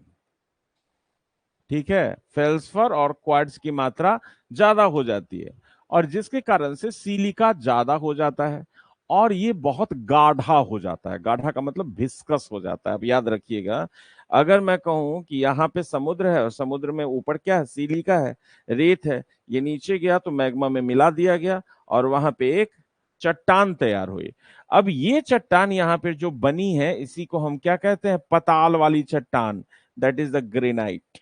ठीक है, फेल्सफर और क्वार्ट्ज की मात्रा ज्यादा हो जाती है, और जिसके कारण से सिलिका ज्यादा हो जाता है और ये बहुत गाढ़ा हो जाता है। गाढ़ा का मतलब विस्कस हो जाता है। अब याद रखिएगा, अगर मैं कहूं कि यहाँ पे समुद्र है और समुद्र में ऊपर क्या है, सिलिका है, रेत है, ये नीचे गया तो मैग्मा में मिला दिया गया और वहां पे एक चट्टान तैयार हुई। अब ये चट्टान यहाँ पे जो बनी है इसी को हम क्या कहते हैं, पताल वाली चट्टान, दैट इज द ग्रेनाइट।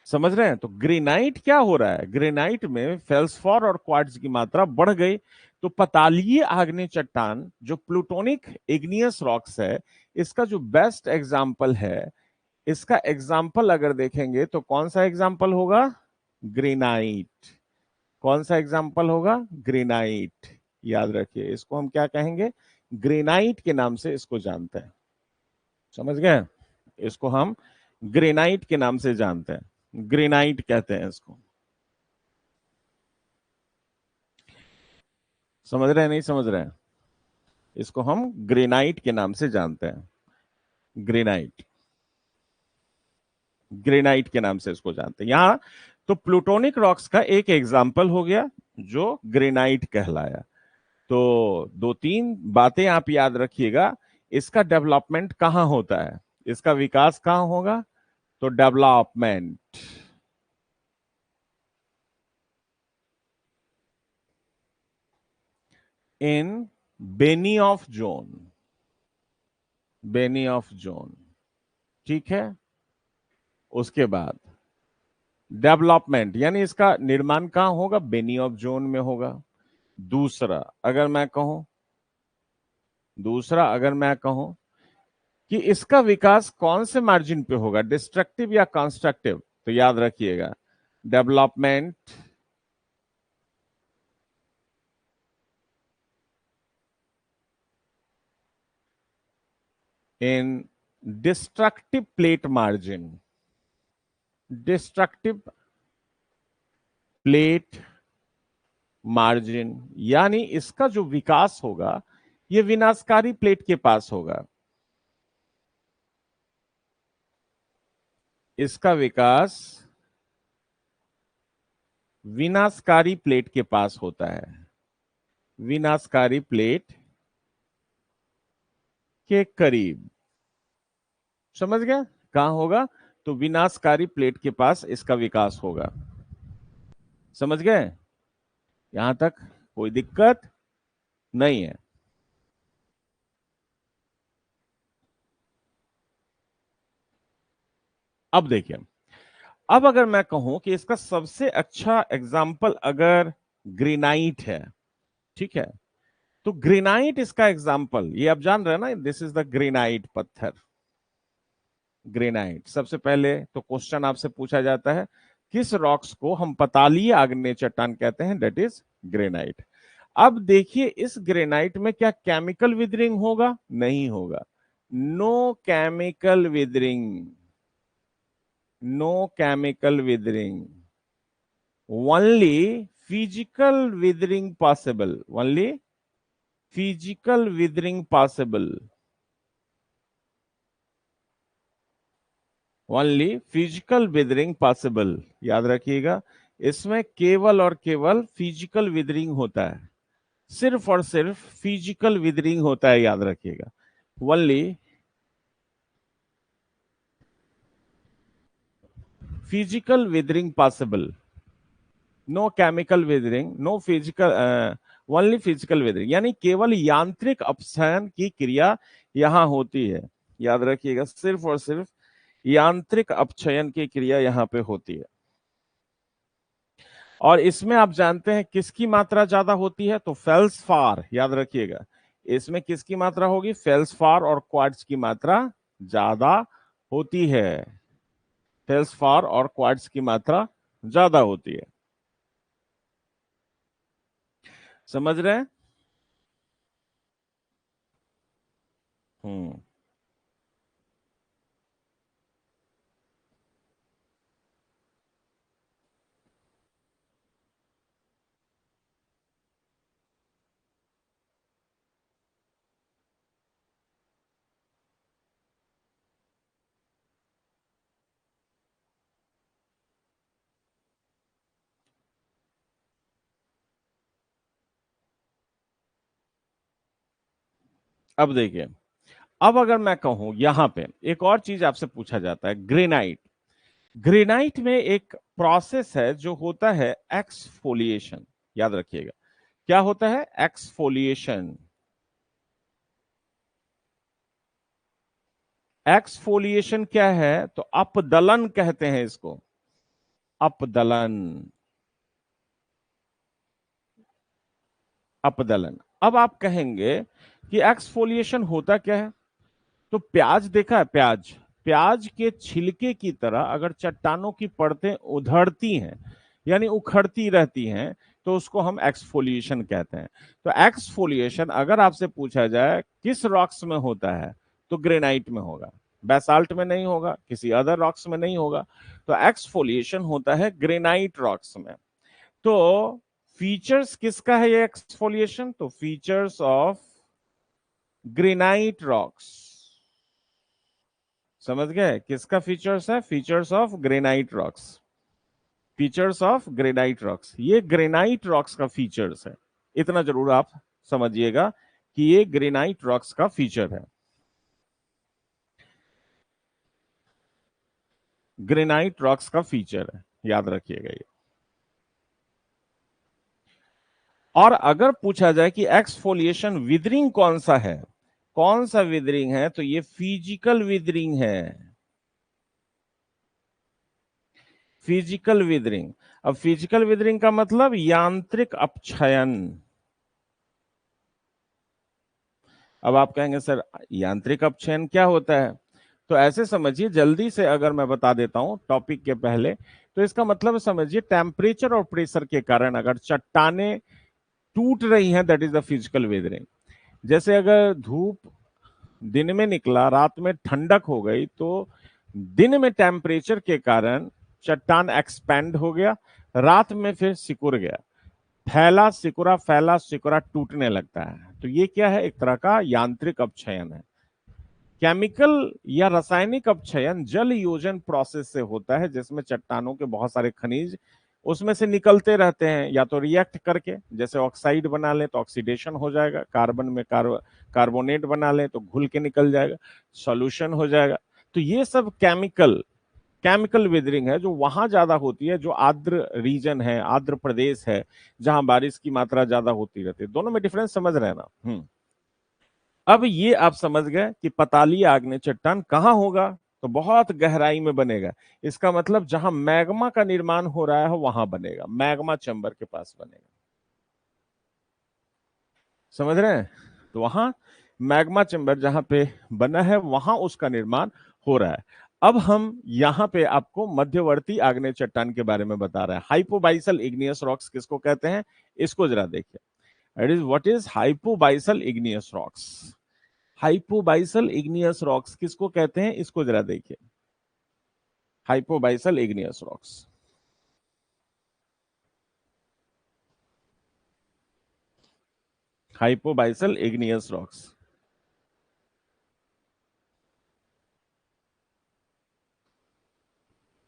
समझ रहे हैं, तो ग्रेनाइट क्या हो रहा है, ग्रेनाइट में फेल्सफॉर और क्वार्ट्ज की मात्रा बढ़ गई। तो पतालीय आग्नेय चट्टान जो प्लूटोनिक इग्नियस रॉक्स है, इसका जो बेस्ट एग्जाम्पल है, इसका एग्जाम्पल अगर देखेंगे तो कौन सा एग्जाम्पल होगा, ग्रेनाइट। कौन सा एग्जाम्पल होगा, ग्रेनाइट। याद रखिए, इसको हम क्या कहेंगे, ग्रेनाइट के नाम से इसको जानते हैं। समझ गए, इसको हम ग्रेनाइट के नाम से जानते हैं, ग्रेनाइट कहते हैं इसको। समझ रहे हैं, नहीं समझ रहे हैं, इसको हम ग्रेनाइट के नाम से जानते हैं। ग्रेनाइट, ग्रेनाइट के नाम से इसको जानते हैं यहां। तो प्लूटोनिक रॉक्स का एक एग्जाम्पल हो गया जो ग्रेनाइट कहलाया। तो दो तीन बातें आप याद रखिएगा, इसका डेवलपमेंट कहां होता है, इसका विकास कहां होगा, तो development in Benioff zone, Benioff zone. ठीक है, उसके बाद डेवलपमेंट यानी इसका निर्माण कहां होगा, बेनी ऑफ जोन में होगा। दूसरा अगर मैं कहूं, दूसरा अगर मैं कहूं कि इसका विकास कौन से मार्जिन पे होगा, डिस्ट्रक्टिव या कंस्ट्रक्टिव, तो याद रखिएगा development in destructive plate margin, destructive plate margin, यानी इसका जो विकास होगा ये विनाशकारी प्लेट के पास होगा। इसका विकास विनाशकारी प्लेट के पास होता है, विनाशकारी प्लेट के करीब। समझ गया, कहां होगा, तो विनाशकारी प्लेट के पास इसका विकास होगा। समझ गए, यहां तक कोई दिक्कत नहीं है। अब देखिए, अब अगर मैं कहूं कि इसका सबसे अच्छा एग्जाम्पल अगर ग्रेनाइट है, ठीक है, तो ग्रेनाइट इसका एग्जाम्पल, ये आप जान रहे हैं ना, दिस इज द ग्रेनाइट पत्थर। ग्रेनाइट, सबसे पहले तो क्वेश्चन आपसे पूछा जाता है किस रॉक्स को हम पतालीय आग्नेय चट्टान कहते हैं, दैट इज ग्रेनाइट। अब देखिए इस ग्रेनाइट में क्या केमिकल विदरिंग होगा? नहीं होगा। No chemical weathering, no chemical weathering, only physical weathering possible, only physical weathering possible, only physical weathering possible. याद रखिएगा, इसमें केवल और केवल फिजिकल विदरिंग होता है, सिर्फ और सिर्फ फिजिकल विदरिंग होता है, याद रखिएगा। Only physical weathering possible, no chemical weathering, no physical, only physical weathering, यानी केवल यांत्रिक अपक्षयन की क्रिया यहां होती है। याद रखिएगा, सिर्फ और सिर्फ यांत्रिक अपक्षयन की क्रिया यहां पे होती है। और इसमें आप जानते हैं किसकी मात्रा ज्यादा होती है? तो फेल्सफार, याद रखिएगा, इसमें किसकी मात्रा होगी? फेल्सफार और क्वार्ट्ज की मात्रा ज्यादा होती है। फेल्सफार और क्वार्ट्ज की मात्रा ज्यादा होती है। समझ रहे हैं? हम्म। अब देखिए, अब अगर मैं कहूं यहां पे एक और चीज आपसे पूछा जाता है, ग्रेनाइट। ग्रेनाइट में एक प्रोसेस है जो होता है एक्सफोलिएशन। याद रखिएगा, क्या होता है? एक्सफोलिएशन। एक्सफोलिएशन क्या है? तो अपदलन कहते हैं इसको, अपदलन, अपदलन। अब आप कहेंगे कि एक्सफोलिएशन होता क्या है? तो प्याज देखा है, प्याज, प्याज के छिलके की तरह अगर चट्टानों की परतें उधड़ती हैं, यानी उखड़ती रहती हैं, तो उसको हम एक्सफोलिएशन कहते हैं। तो एक्सफोलिएशन अगर आपसे पूछा जाए किस रॉक्स में होता है, तो ग्रेनाइट में होगा, बेसाल्ट में नहीं होगा, किसी अदर रॉक्स में नहीं होगा। तो एक्सफोलिएशन होता है ग्रेनाइट रॉक्स में। तो फीचर्स किसका है ये एक्सफोलिएशन? तो फीचर्स ऑफ ग्रेनाइट रॉक्स। समझ गए किसका फीचर्स है? Features of granite rocks, features of granite rocks, ये ग्रेनाइट रॉक्स का फीचर्स है। इतना जरूर आप समझिएगा कि ये ग्रेनाइट रॉक्स का फीचर है, ग्रेनाइट रॉक्स का फीचर है, याद रखिएगा ये। और अगर पूछा जाए कि एक्सफोलिएशन विदरिंग कौन सा है, कौन सा विदरिंग है, तो ये फिजिकल विदरिंग है, फिजिकल विदरिंग। अब फिजिकल विदरिंग का मतलब यांत्रिक अपक्षयन। अब आप कहेंगे सर यांत्रिक अपक्षयन क्या होता है? तो ऐसे समझिए, जल्दी से अगर मैं बता देता हूं टॉपिक के पहले, तो इसका मतलब समझिए टेम्परेचर और प्रेशर के कारण अगर चट्टाने टूट रही हैं, that is the physical weathering. जैसे अगर धूप दिन में निकला, रात में ठंडक हो गई, तो दिन में टेम्परेचर के कारण चट्टान एक्सपैंड हो गया, रात में फिर सिकुड़ गया, फैला सिकुड़ा, फैला सिकुड़ा, टूटने लगता है। तो ये क्या है? एक तरह का यांत्रिक अपक्षयन है। केमिकल या रासायनिक अपक्षयन जल योजन प्रोसेस से होता है, जिसमें चट्टानों के बहुत सारे खनिज उसमें से निकलते रहते हैं, या तो रिएक्ट करके, जैसे ऑक्साइड बना ले तो ऑक्सीडेशन हो जाएगा, कार्बन में कार्बोनेट बना ले तो घुल के निकल जाएगा, सॉल्यूशन हो जाएगा। तो ये सब केमिकल केमिकल वेदरिंग है जो वहां ज्यादा होती है, जो आर्द्र रीजन है, आर्द्र प्रदेश है, जहां बारिश की मात्रा ज्यादा होती रहती है। दोनों में डिफरेंस समझ रहे हैं ना? अब ये आप समझ गए कि पताली आग्नेय चट्टान कहाँ होगा, तो बहुत गहराई में बनेगा। इसका मतलब जहां मैग्मा का निर्माण हो रहा है वहां बनेगा, मैग्मा चैम्बर के पास बनेगा। समझ रहे हैं? तो वहां मैग्मा चैम्बर जहां पे बना है वहां उसका निर्माण हो रहा है। अब हम यहां पे आपको मध्यवर्ती आग्नेय चट्टान के बारे में बता रहे हैं। हाइपोबाइसल इग्नियस रॉक्स किसको कहते हैं, इसको जरा देखिए। It is what is hypabyssal igneous rocks. Hypabyssal igneous rocks किसको कहते हैं, इसको जरा देखिए। Hypabyssal igneous rocks, hypabyssal igneous rocks,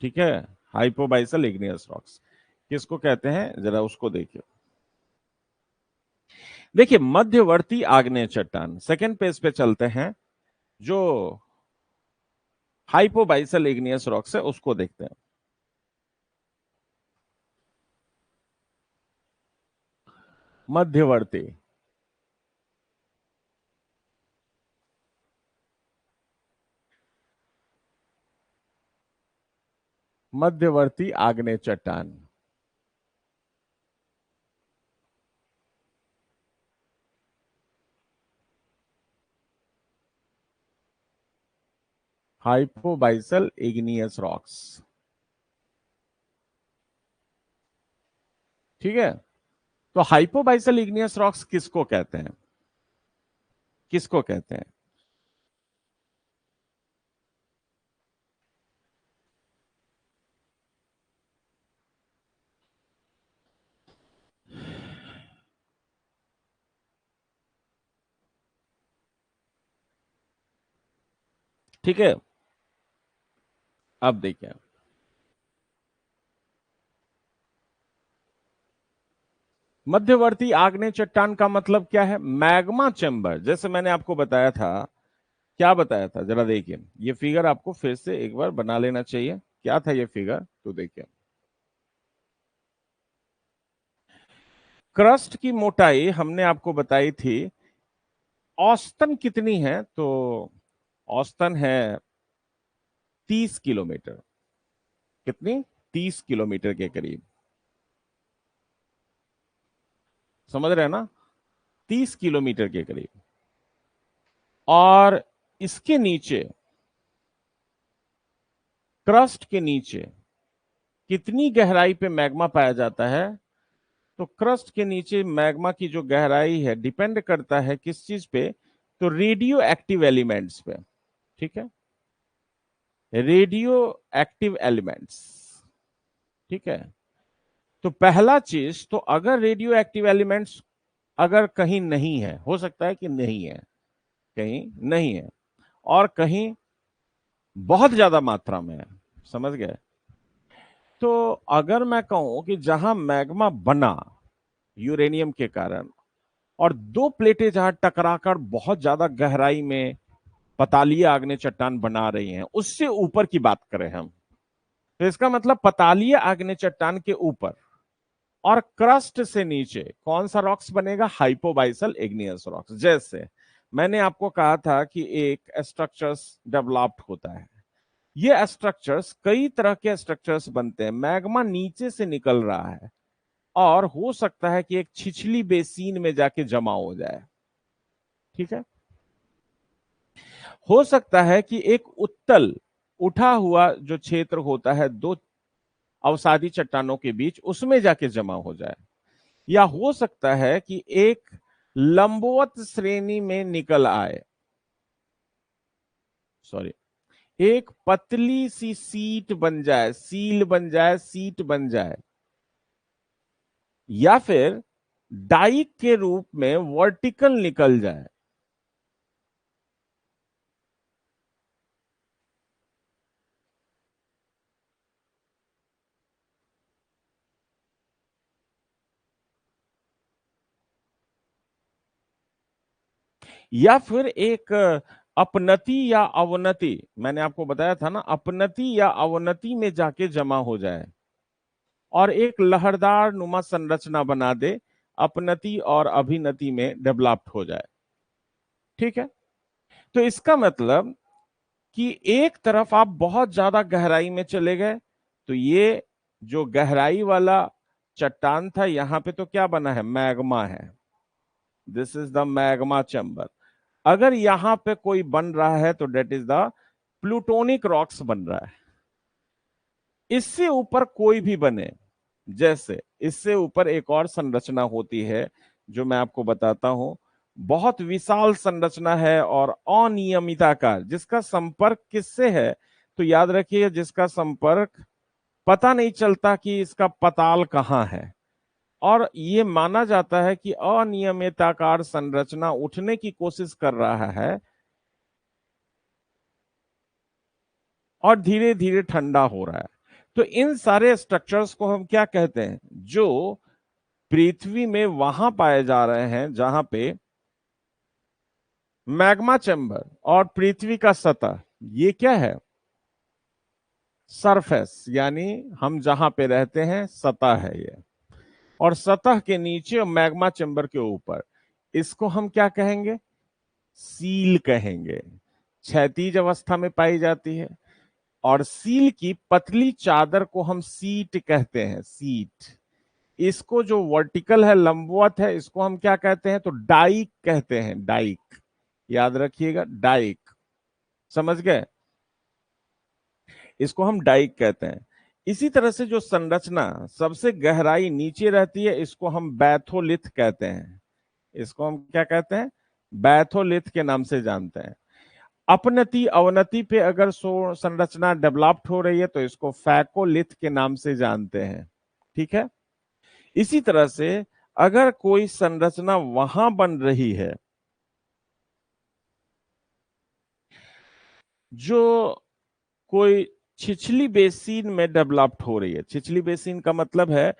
ठीक है। हाइपोबाइसल इग्नियस रॉक्स किसको कहते हैं, जरा उसको देखिए। देखिए मध्यवर्ती आग्नेय चट्टान, सेकंड पेज पे चलते हैं। जो हाइपोबाइसल इग्नियस रॉक्स है उसको देखते हैं। मध्यवर्ती, मध्यवर्ती आग्नेय चट्टान, हाइपोबाइसल इग्नियस रॉक्स, ठीक है। तो हाइपोबाइसल इग्नियस रॉक्स किसको कहते हैं, किसको कहते हैं? ठीक है, अब देखिए। मध्यवर्ती आग्नेय चट्टान का मतलब क्या है, मैग्मा चैम्बर, जैसे मैंने आपको बताया था। क्या बताया था जरा देखिए, ये फिगर आपको फिर से एक बार बना लेना चाहिए। क्या था ये फिगर, तो देखिए। क्रस्ट की मोटाई हमने आपको बताई थी, औसतन कितनी है, तो औसतन है 30 किलोमीटर। कितनी? 30 किलोमीटर के करीब। समझ रहे हैं ना? 30 किलोमीटर के करीब। और इसके नीचे, क्रस्ट के नीचे कितनी गहराई पे मैग्मा पाया जाता है, तो क्रस्ट के नीचे मैग्मा की जो गहराई है डिपेंड करता है किस चीज पे, तो रेडियो एक्टिव एलिमेंट्स पे। ठीक है, रेडियो एक्टिव एलिमेंट्स, ठीक है। तो पहला चीज, तो अगर रेडियो एक्टिव एलिमेंट्स अगर कहीं नहीं है, हो सकता है कि नहीं है, कहीं नहीं है, और कहीं बहुत ज्यादा मात्रा में है, समझ गए? तो अगर मैं कहूं कि जहां मैग्मा बना यूरेनियम के कारण, और दो प्लेटें जहां टकराकर बहुत ज्यादा गहराई में पतालीय आग्नेय चट्टान बना रही हैं, उससे ऊपर की बात करें हम, तो इसका मतलब पतालीय आग्नेय चट्टान के ऊपर और क्रस्ट से नीचे कौन सा रॉक्स बनेगा, हाइपोबाइसल इग्नियस रॉक्स। जैसे मैंने आपको कहा था कि एक स्ट्रक्चर्स डेवलप्ड होता है, ये स्ट्रक्चर्स, कई तरह के स्ट्रक्चर्स बनते हैं, मैग्मा नीचे से निकल रहा है, और हो सकता है कि एक छिछली बेसिन में जाके जमा हो जाए। ठीक है, हो सकता है कि एक उत्तल उठा हुआ जो क्षेत्र होता है दो अवसादी चट्टानों के बीच, उसमें जाके जमा हो जाए, या हो सकता है कि एक लंबवत श्रेणी में निकल आए, सॉरी, एक पतली सी सीट बन जाए, सील बन जाए, सीट बन जाए, या फिर डाइक के रूप में वर्टिकल निकल जाए। या फिर एक अपनति या अवनति, मैंने आपको बताया था ना, अपनति या अवनति में जाके जमा हो जाए और एक लहरदार नुमा संरचना बना दे, अपनति और अभिनति में डेवलप्ड हो जाए। ठीक है, तो इसका मतलब कि एक तरफ आप बहुत ज्यादा गहराई में चले गए, तो ये जो गहराई वाला चट्टान था, यहां पे तो क्या बना है, मैग्मा है, this is the magma chamber. अगर यहां पे कोई बन रहा है तो that is the plutonic rocks बन रहा है। इससे ऊपर कोई भी बने, जैसे इससे ऊपर एक और संरचना होती है जो मैं आपको बताता हूं, बहुत विशाल संरचना है और अनियमिताकार, जिसका संपर्क किससे है, तो याद रखिए जिसका संपर्क पता नहीं चलता कि इसका पताल कहां है, और ये माना जाता है कि अनियमिताकार संरचना उठने की कोशिश कर रहा है और धीरे धीरे ठंडा हो रहा है। तो इन सारे स्ट्रक्चर्स को हम क्या कहते हैं, जो पृथ्वी में वहां पाए जा रहे हैं जहां पे मैग्मा चैम्बर और पृथ्वी का सतह, ये क्या है, सरफेस, यानी हम जहां पे रहते हैं सतह है ये, और सतह के नीचे और मैग्मा चैम्बर के ऊपर, इसको हम क्या कहेंगे, सील कहेंगे। क्षैतिज अवस्था में पाई जाती है, और सील की पतली चादर को हम सीट कहते हैं, सीट। इसको जो वर्टिकल है, लंबवत है, इसको हम क्या कहते हैं, तो डाइक कहते हैं, डाइक, याद रखिएगा, डाइक, समझ गए, इसको हम डाइक कहते हैं। इसी तरह से जो संरचना सबसे गहराई नीचे रहती है, इसको हम बैथोलिथ कहते हैं, इसको हम क्या कहते हैं, बैथोलिथ के नाम से जानते हैं। अपनति अवनति पे अगर संरचना डेवलप्ड हो रही है तो इसको फैकोलिथ के नाम से जानते हैं। ठीक है, इसी तरह से अगर कोई संरचना वहां बन रही है जो कोई छिछली बेसिन में डेवलप्ड हो रही है, छिछली बेसिन का मतलब है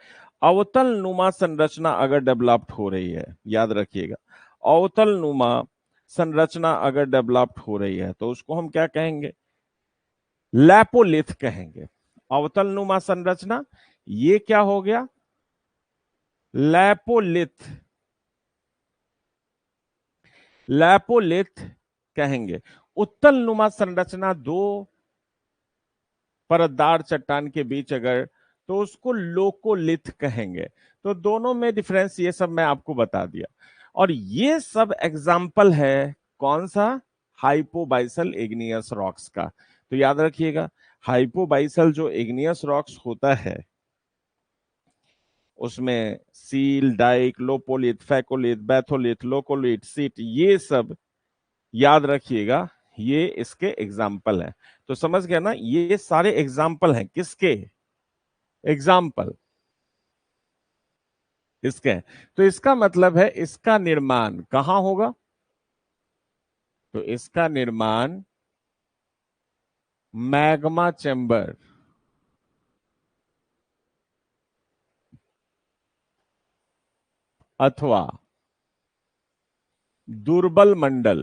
अवतल नुमा संरचना अगर डेवलप्ड हो रही है, याद रखिएगा, अवतल नुमा संरचना अगर डेवलप्ड हो रही है तो उसको हम क्या कहेंगे, लैपोलिथ कहेंगे। अवतल नुमा संरचना, ये क्या हो गया, लैपोलिथ, लैपोलिथ कहेंगे। उत्तल नुमा संरचना दो परतदार चट्टान के बीच अगर, तो उसको लोकोलिथ कहेंगे। तो दोनों में डिफरेंस ये सब मैं आपको बता दिया, और ये सब एग्जाम्पल है कौन सा, हाइपोबाइसल इग्नियस रॉक्स का। तो याद रखिएगा, हाइपोबाइसल जो इग्नियस रॉक्स होता है उसमें sill, dike, lopolith, phacolith, batholith, laccolith, sheet, ये सब याद रखिएगा, ये इसके एग्जाम्पल हैं। तो समझ गया ना, ये सारे एग्जाम्पल हैं, किसके एग्जाम्पल, इसके। तो इसका मतलब है इसका निर्माण कहां होगा, तो इसका निर्माण मैग्मा चैम्बर अथवा दुर्बल मंडल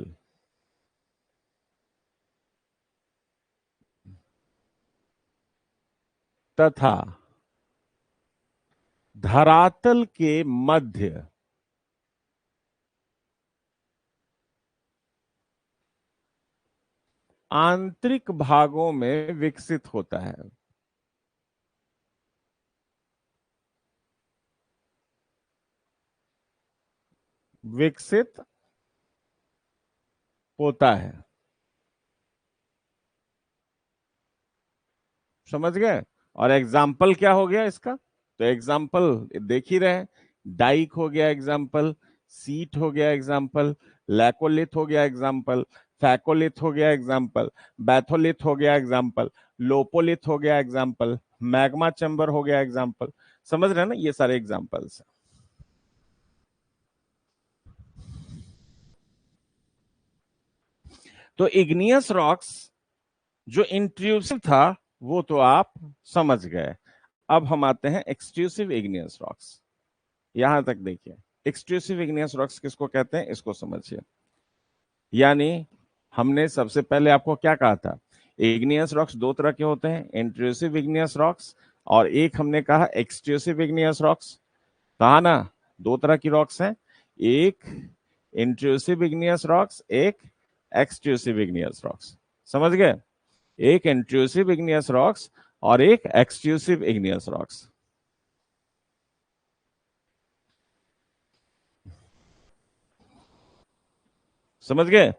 तथा धरातल के मध्य आंतरिक भागों में विकसित होता है। विकसित होता है, समझ गए। और एग्जाम्पल क्या हो गया इसका, तो एग्जाम्पल देख ही रहे हैं, डाइक हो गया एग्जाम्पल, सीट हो गया एग्जाम्पल, लैकोलिथ हो गया एग्जाम्पल, फैकोलिथ हो गया एग्जाम्पल, बैथोलिथ हो गया एग्जाम्पल, लोपोलिथ हो गया एग्जाम्पल, मैग्मा चैम्बर हो गया एग्जाम्पल। समझ रहे हैं ना, ये सारे एग्जाम्पल्स। तो इग्नियस रॉक्स जो इंट्रूसिव था वो तो आप समझ गए। अब हम आते हैं एक्सट्रूसिव इग्नियस रॉक्स। यहां तक देखिए, एक्सट्रूसिव इग्नियस रॉक्स किसको कहते हैं, इसको समझिए। यानी हमने सबसे पहले आपको क्या कहा था, इग्नियस रॉक्स दो तरह के होते हैं, इंट्रूसिव इग्नियस रॉक्स और एक हमने कहा एक्सट्रूसिव इग्नियस रॉक्स। कहा ना, दो तरह की रॉक्स हैं, एक इंट्रूसिव इग्नियस रॉक्स, एक एक्सट्रूसिव इग्नियस रॉक्स। समझ गए, एक इंट्रूसिव इग्नियस रॉक्स और एक एक्सट्रूसिव इग्नियस रॉक्स। समझ गए।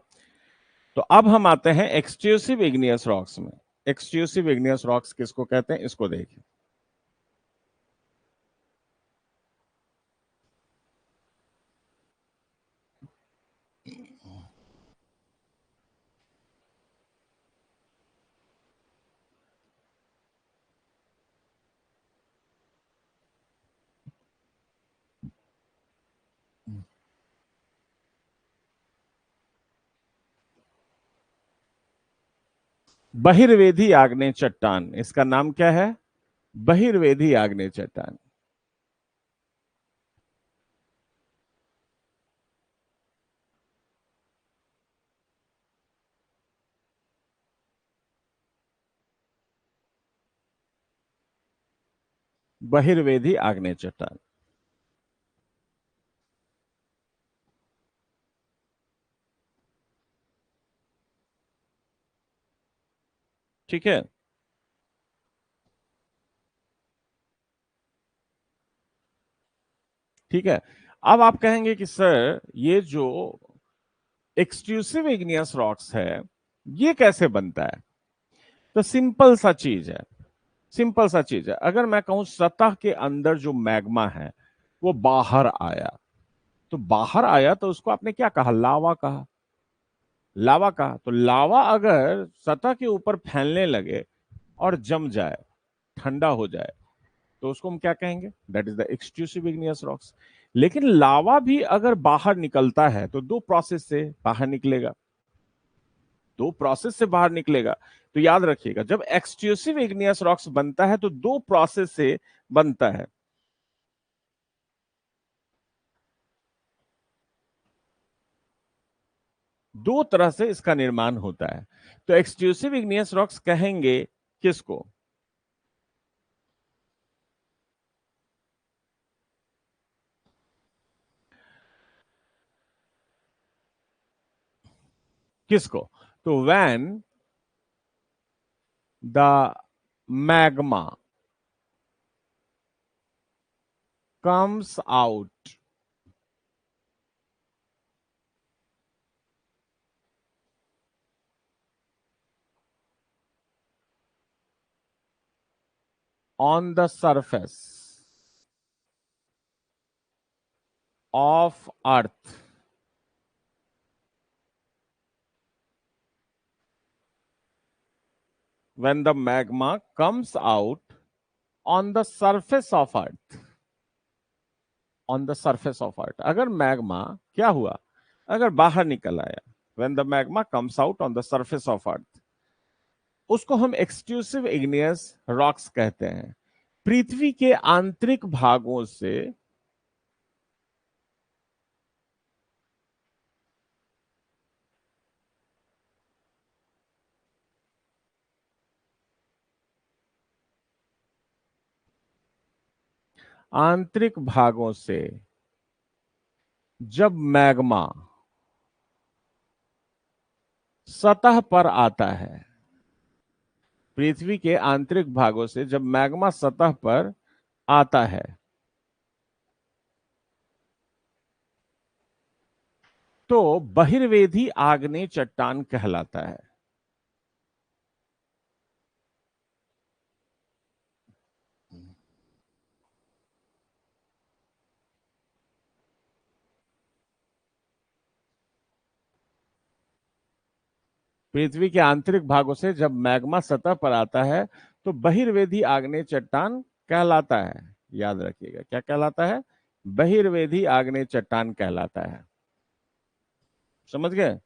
तो अब हम आते हैं एक्सट्रूसिव इग्नियस रॉक्स में। एक्सट्रूसिव इग्नियस रॉक्स किसको कहते हैं, इसको देखिए। बहिर्वेदी आग्नेय चट्टान, इसका नाम क्या है, बहिर्वेदी आग्नेय चट्टान। बहिर्वेदी आग्नेय चट्टान। ठीक है। ठीक है। अब आप कहेंगे कि सर ये जो एक्सक्लूसिव इग्नियस रॉक्स है ये कैसे बनता है। तो सिंपल सा चीज है, सिंपल सा चीज है। अगर मैं कहूं सतह के अंदर जो मैग्मा है वो बाहर आया, तो बाहर आया तो उसको आपने क्या कहा, लावा कहा। लावा कहा तो लावा अगर सतह के ऊपर फैलने लगे और जम जाए, ठंडा हो जाए, तो उसको हम क्या कहेंगे, that is the exclusive igneous rocks. लेकिन लावा भी अगर बाहर निकलता है तो दो प्रोसेस से बाहर निकलेगा, दो प्रोसेस से बाहर निकलेगा। तो याद रखिएगा, जब एक्सक्लूसिव इग्नियस रॉक्स बनता है तो दो प्रोसेस से बनता है। दो तरह से इसका निर्माण होता है। तो एक्सक्लूसिव इग्नियस रॉक्स कहेंगे किसको, किसको, तो when the magma comes out on the surface of earth, when the magma comes out on the surface of earth, on the surface of earth, अगर मैग्मा क्या हुआ, अगर बाहर निकल आया, when the magma comes out on the surface of earth, उसको हम एक्सक्लूसिव इग्नियस रॉक्स कहते हैं। पृथ्वी के आंतरिक भागों से, आंतरिक भागों से जब मैग्मा सतह पर आता है, पृथ्वी के आंतरिक भागों से जब मैग्मा सतह पर आता है, तो बहिर्वेदी आग्नेय चट्टान कहलाता है। पृथ्वी के आंतरिक भागों से जब मैग्मा सतह पर आता है तो बहिर्वेदी आग्नेय चट्टान कहलाता है। याद रखिएगा क्या कहलाता है, बहिर्वेदी आग्नेय चट्टान कहलाता है। समझ गए,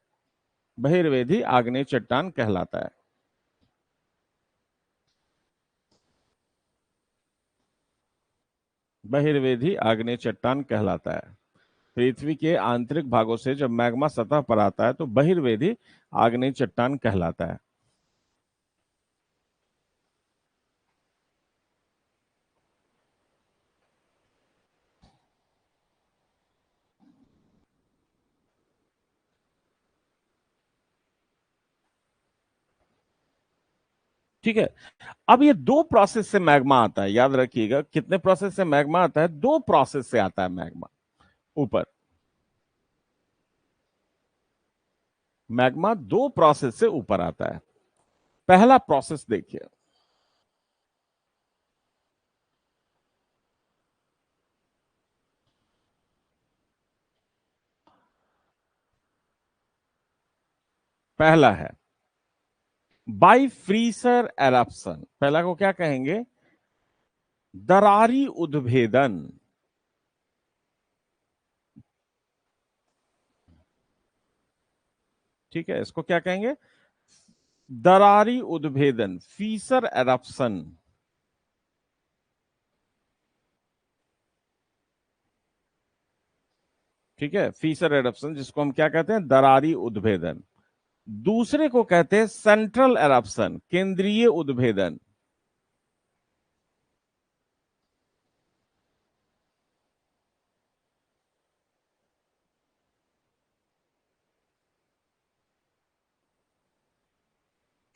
बहिर्वेदी आग्नेय चट्टान कहलाता है। बहिर्वेदी आग्नेय चट्टान कहलाता है। पृथ्वी के आंतरिक भागों से जब मैग्मा सतह पर आता है तो बहिर्वेदी आग्नेय चट्टान कहलाता है। ठीक है। अब ये दो प्रोसेस से मैग्मा आता है, याद रखिएगा। कितने प्रोसेस से मैग्मा आता है? दो प्रोसेस से आता है मैग्मा ऊपर। मैग्मा दो प्रोसेस से ऊपर आता है। पहला प्रोसेस देखिए, पहला है बाइफ्रीसर एरप्शन। पहला को क्या कहेंगे? दरारी उद्भेदन। ठीक है, इसको क्या कहेंगे? दरारी उद्भेदन, फीसर एरप्शन। ठीक है, फीसर एरप्शन, जिसको हम क्या कहते हैं? दरारी उद्भेदन। दूसरे को कहते हैं सेंट्रल एरप्शन, केंद्रीय उद्भेदन।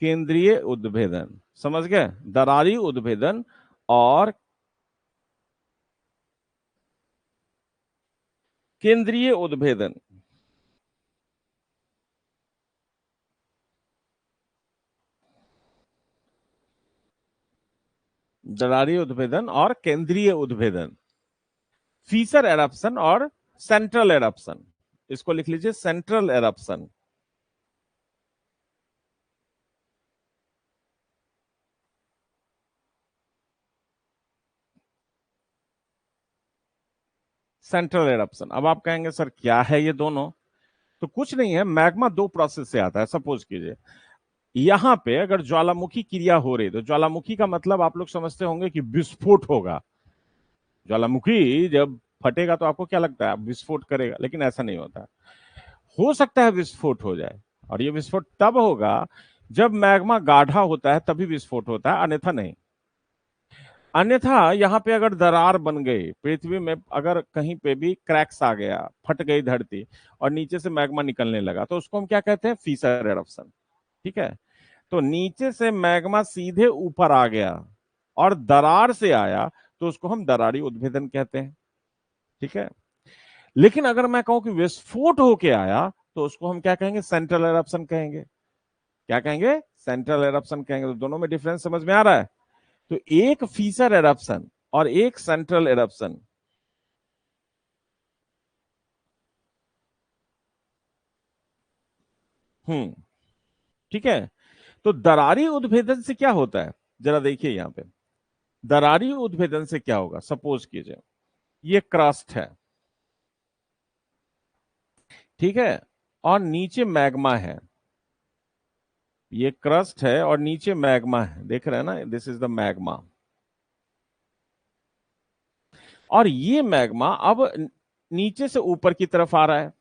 केंद्रीय उद्भेदन, समझ गए? दरारी उद्भेदन और केंद्रीय उद्भेदन। दरारी उद्भेदन और केंद्रीय उद्भेदन, फीसर एरप्शन और सेंट्रल एरप्शन। इसको लिख लीजिए, सेंट्रल एरप्शन। Central eruption. अब आप कहेंगे सर क्या है ये दोनों? तो कुछ नहीं है, मैग्मा दो प्रोसेस से आता है। सपोज कीजिए यहां पे अगर ज्वालामुखी क्रिया हो रही, तो ज्वालामुखी का मतलब आप लोग समझते होंगे कि विस्फोट होगा। ज्वालामुखी जब फटेगा तो आपको क्या लगता है? विस्फोट करेगा, लेकिन ऐसा नहीं होता। हो सकता है विस्फोट हो जाए, और ये विस्फोट तब होगा जब मैग्मा गाढ़ा होता है, तभी विस्फोट होता है, अन्यथा नहीं। अन्यथा यहाँ पे अगर दरार बन गई पृथ्वी में, अगर कहीं पे भी क्रैक्स आ गया, फट गई धरती और नीचे से मैग्मा निकलने लगा, तो उसको हम क्या कहते हैं? Fisher eruption. ठीक है। तो नीचे से मैग्मा सीधे ऊपर आ गया और दरार से आया, तो उसको हम दरारी उद्भेदन कहते हैं। ठीक है। लेकिन अगर मैं कहूं कि विस्फोट होके आया, तो उसको हम क्या कहेंगे? सेंट्रल एरप्शन कहेंगे। क्या कहेंगे? सेंट्रल एरप्शन कहेंगे। तो दोनों में डिफरेंस समझ में आ रहा है? तो एक फीसर एरप्शन और एक सेंट्रल एरप्शन। हम्म। ठीक है। तो दरारी उद्भेदन से क्या होता है, जरा देखिए यहां पे। दरारी उद्भेदन से क्या होगा? सपोज कीजिए ये क्रस्ट है, ठीक है, और नीचे मैग्मा है। ये क्रस्ट है और नीचे मैग्मा है, देख रहे हैं ना? This is the magma. और ये मैग्मा अब नीचे से ऊपर की तरफ आ रहा है।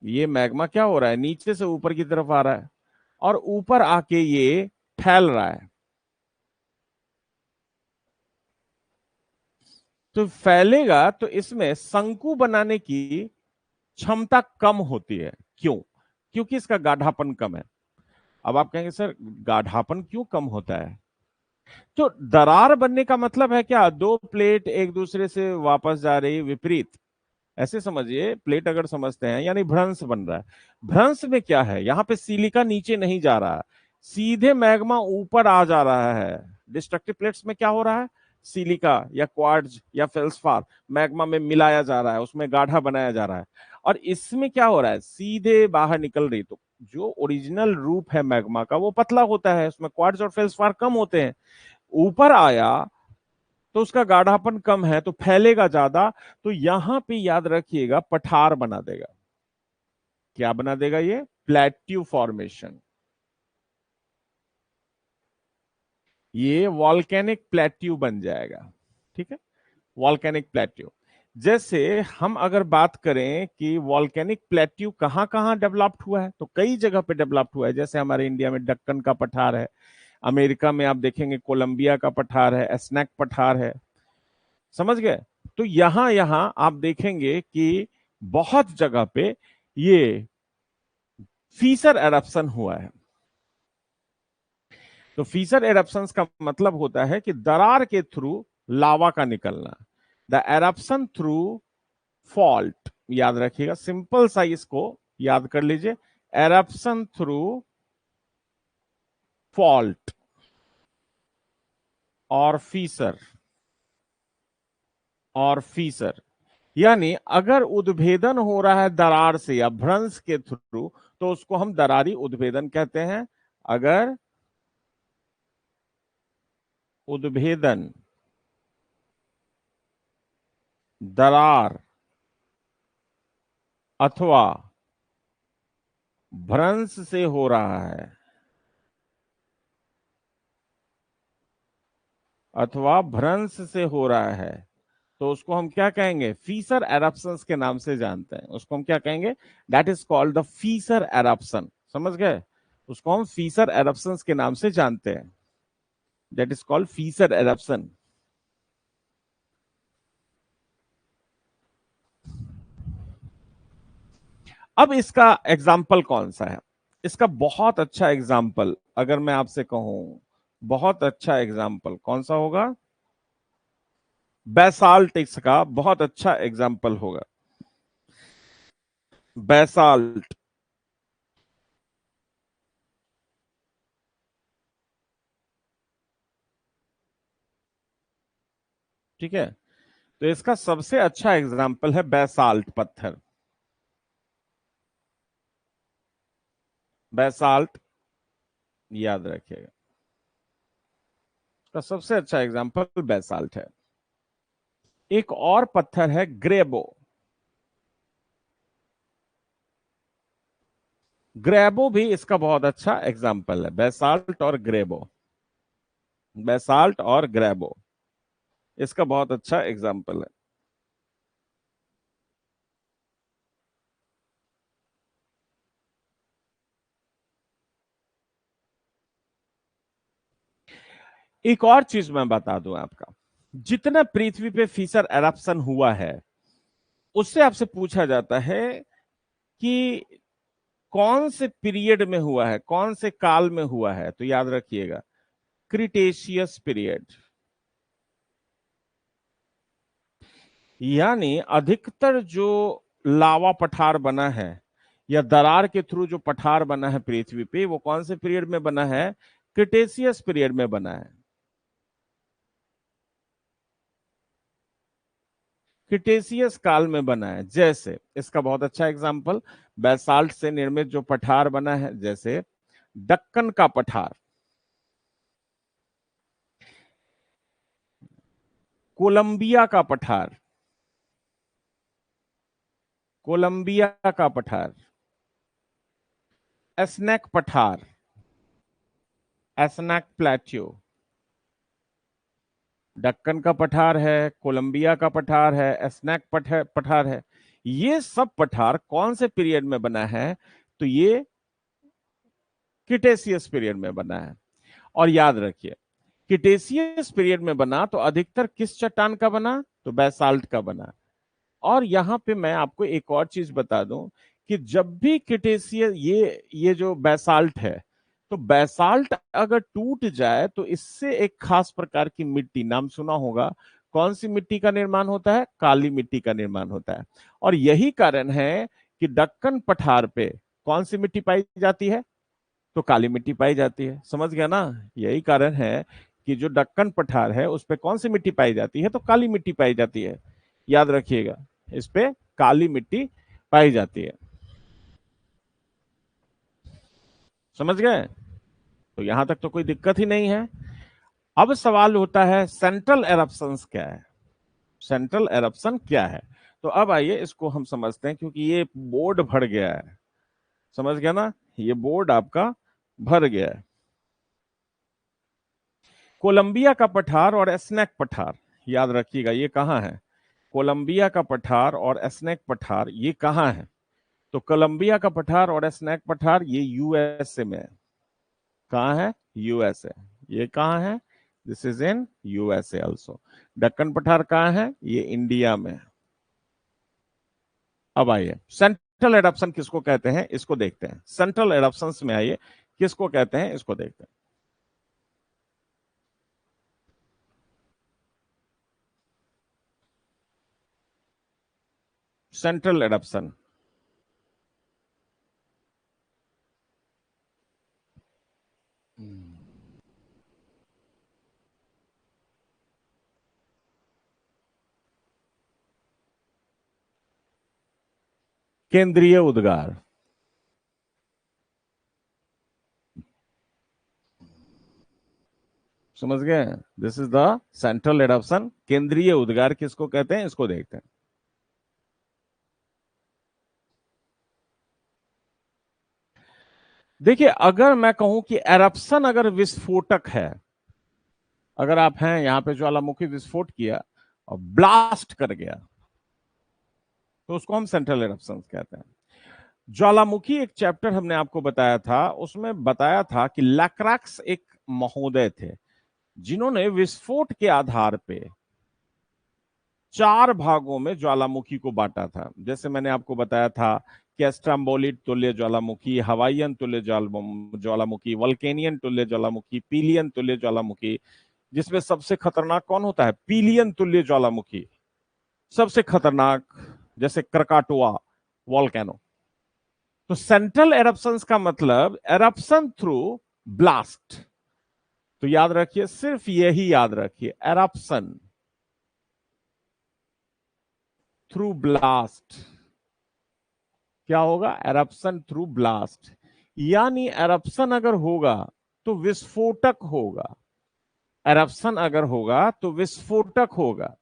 ये मैग्मा क्या हो रहा है? नीचे से ऊपर की तरफ आ रहा है, और ऊपर आके ये फैल रहा है। तो फैलेगा तो इसमें शंकु बनाने की क्षमता कम होती है। क्यों? क्योंकि इसका गाढ़ापन कम है। अब आप कहेंगे सर गाढ़ापन क्यों कम होता है? तो दरार बनने का मतलब है क्या? दो प्लेट एक दूसरे से वापस जा रही, विपरीत। ऐसे समझिए, प्लेट अगर समझते हैं यानी भ्रंश बन रहा है। भ्रंश में क्या है? यहां पे सिलिका नीचे नहीं जा रहा है, सीधे मैग्मा ऊपर आ जा रहा है। डिस्ट्रक्टिव प्लेट्स में क्या हो रहा है? सिलिका या क्वार्ट्ज या फेल्सपार मैग्मा में मिलाया जा रहा है, उसमें गाढ़ा बनाया जा रहा है। और इसमें क्या हो रहा है? सीधे बाहर निकल रही। तो जो ओरिजिनल रूप है मैग्मा का, वो पतला होता है, उसमें क्वार्ट्ज और फेल्सपार कम होते हैं। ऊपर आया तो उसका गाढ़ापन कम है, तो फैलेगा ज्यादा। तो यहां पे याद रखिएगा, पठार बना देगा। क्या बना देगा ये? Plateau formation. ये वॉल्केनिक प्लेट्यू बन जाएगा। ठीक है, वॉल्केनिक प्लेट्यू। जैसे हम अगर बात करें कि वॉल्केनिक प्लेट्यू कहाँ कहाँ डेवलप्ड हुआ है, तो कई जगह पे डेवलप्ड हुआ है। जैसे हमारे इंडिया में दक्कन का पठार है, अमेरिका में आप देखेंगे कोलंबिया का पठार है, एस्नेक पठार है, समझ गए। तो यहां यहां आप देखेंगे कि बहुत जगह पे ये फीसर एरप्शन हुआ है। तो फीसर एरप्शंस का मतलब होता है कि दरार के थ्रू लावा का निकलना, द एरप्शन थ्रू फॉल्ट। याद रखिएगा, सिंपल सा इसको याद कर लीजिए, एरप्शन थ्रू फॉल्ट और फीसर, और फीसर। यानी अगर उद्भेदन हो रहा है दरार से या भ्रंश के थ्रू, तो उसको हम दरारी उद्भेदन कहते हैं। अगर उद्भेदन दरार अथवा भ्रंश से हो रहा है, अथवा भ्रंश से हो रहा है, तो उसको हम क्या कहेंगे, फीसर एरप्शंस के नाम से जानते हैं। उसको हम क्या कहेंगे, that is called the Fisher eruption. समझ गए, उसको हम फीसर एरप्शंस के नाम से जानते हैं, that is called Fisher eruption. अब इसका एग्जाम्पल कौन सा है, इसका बहुत अच्छा एग्जाम्पल अगर मैं आपसे कहूं, बहुत अच्छा एग्जाम्पल कौन सा होगा, बैसाल्ट इसका बहुत अच्छा एग्जाम्पल होगा, बैसाल्ट। ठीक है, तो इसका सबसे अच्छा एग्जाम्पल है बैसाल्ट पत्थर, बैसाल्ट, याद रखिएगा, इसका सबसे अच्छा एग्जाम्पल बैसाल्ट है। एक और पत्थर है ग्रेबो, ग्रेबो भी इसका बहुत अच्छा एग्जाम्पल है, बैसाल्ट और ग्रेबो, बैसाल्ट और ग्रेबो इसका बहुत अच्छा एग्जाम्पल है। एक और चीज मैं बता दूं आपका, जितना पृथ्वी पे फीसर एरप्शन हुआ है, उससे आपसे पूछा जाता है कि कौन से पीरियड में हुआ है, कौन से काल में हुआ है, तो याद रखिएगा, क्रिटेशियस पीरियड। यानी अधिकतर जो लावा पठार बना है या दरार के थ्रू जो पठार बना है पृथ्वी पे, वो कौन से पीरियड में बना है, क्रिटेशियस पीरियड में बना है, क्रिटेशियस काल में बना है। जैसे इसका बहुत अच्छा एग्जांपल, बैसाल्ट से निर्मित जो पठार बना है, जैसे दक्कन का पठार, कोलंबिया का पठार, कोलंबिया का पठार, एस्नेक पठार, एस्नेक प्लेट्यू, दक्कन का पठार है, कोलंबिया का पठार है, एस्नेक पठार है। ये सब पठार कौन से पीरियड में बना है, तो ये क्रिटेशियस पीरियड में बना है। और याद रखिए, क्रिटेशियस पीरियड में बना तो अधिकतर किस चट्टान का बना, तो बैसाल्ट का बना। और यहां पे मैं आपको एक और चीज बता दूं कि जब भी क्रिटेशियस, ये जो बैसाल्ट है, तो बैसाल्ट अगर टूट जाए तो इससे एक खास प्रकार की मिट्टी, नाम सुना होगा, कौन सी मिट्टी का निर्माण होता है, काली मिट्टी का निर्माण होता है। और यही कारण है कि दक्कन पठार पे कौन सी मिट्टी पाई जाती है, तो काली मिट्टी पाई जाती है। समझ गया ना, यही कारण है कि जो दक्कन पठार है उस पे कौन सी मिट्टी पाई जाती है, तो काली मिट्टी पाई जाती है। याद रखिएगा, इस पे काली मिट्टी पाई जाती है। समझ गए, तो यहां तक तो कोई दिक्कत ही नहीं है। अब सवाल होता है सेंट्रल एरप्शन क्या है, सेंट्रल एरप्शन क्या है। तो अब आइए इसको हम समझते हैं, क्योंकि ये बोर्ड भर गया है, समझ गया ना, ये बोर्ड आपका भर गया है। कोलंबिया का पठार और एस्नेक पठार, याद रखिएगा ये कहाँ है, कोलंबिया का पठार और एस्नेक पठार ये कहाँ है? तो कोलंबिया का पठार और एस्नेक पठार ये यूएसए में है। कहाँ है? यूएसए। ये कहाँ है? This is in USA also. Deccan पठार कहाँ है? ये इंडिया में है। अब आइए, सेंट्रल एडप्शन किसको कहते हैं इसको देखते हैं। सेंट्रल एडप्शन में आइए, किसको कहते हैं इसको देखते हैं। सेंट्रल एडप्शन, केंद्रीय उद्गार। समझ गए? This is the central adaption. केंद्रीय उद्गार किसको कहते हैं इसको देखते हैं। देखिए, अगर मैं कहूं कि एरप्शन अगर विस्फोटक है, अगर आप हैं यहां पे ज्वालामुखी विस्फोट किया और ब्लास्ट कर गया, तो उसको हम सेंट्रल एरप्शन कहते हैं। ज्वालामुखी एक चैप्टर हमने आपको बताया था, उसमें बताया था कि लैक्राक्स एक महोदय थे जिन्होंने विस्फोट के आधार पे 4 भागों में ज्वालामुखी को बांटा था। जैसे मैंने आपको बताया था कि स्ट्रम्बोलिड तुल्य ज्वालामुखी, हवाईयन तुल्य ज्वालामुखी, वल्केनियन तुल्य ज्वालामुखी, पीलियन तुल्य ज्वालामुखी, जिसमें सबसे खतरनाक कौन होता है? पीलियन तुल्य ज्वालामुखी सबसे खतरनाक, जैसे क्रकाटोआ वॉल्केनो। तो सेंट्रल एरप्शंस का मतलब एरप्शन थ्रू ब्लास्ट। तो याद रखिए, सिर्फ यही याद रखिए, एरप्शन थ्रू ब्लास्ट। क्या होगा? Eruption through blast. यानी एरप्शन अगर होगा तो विस्फोटक होगा। एरप्शन अगर होगा तो विस्फोटक होगा।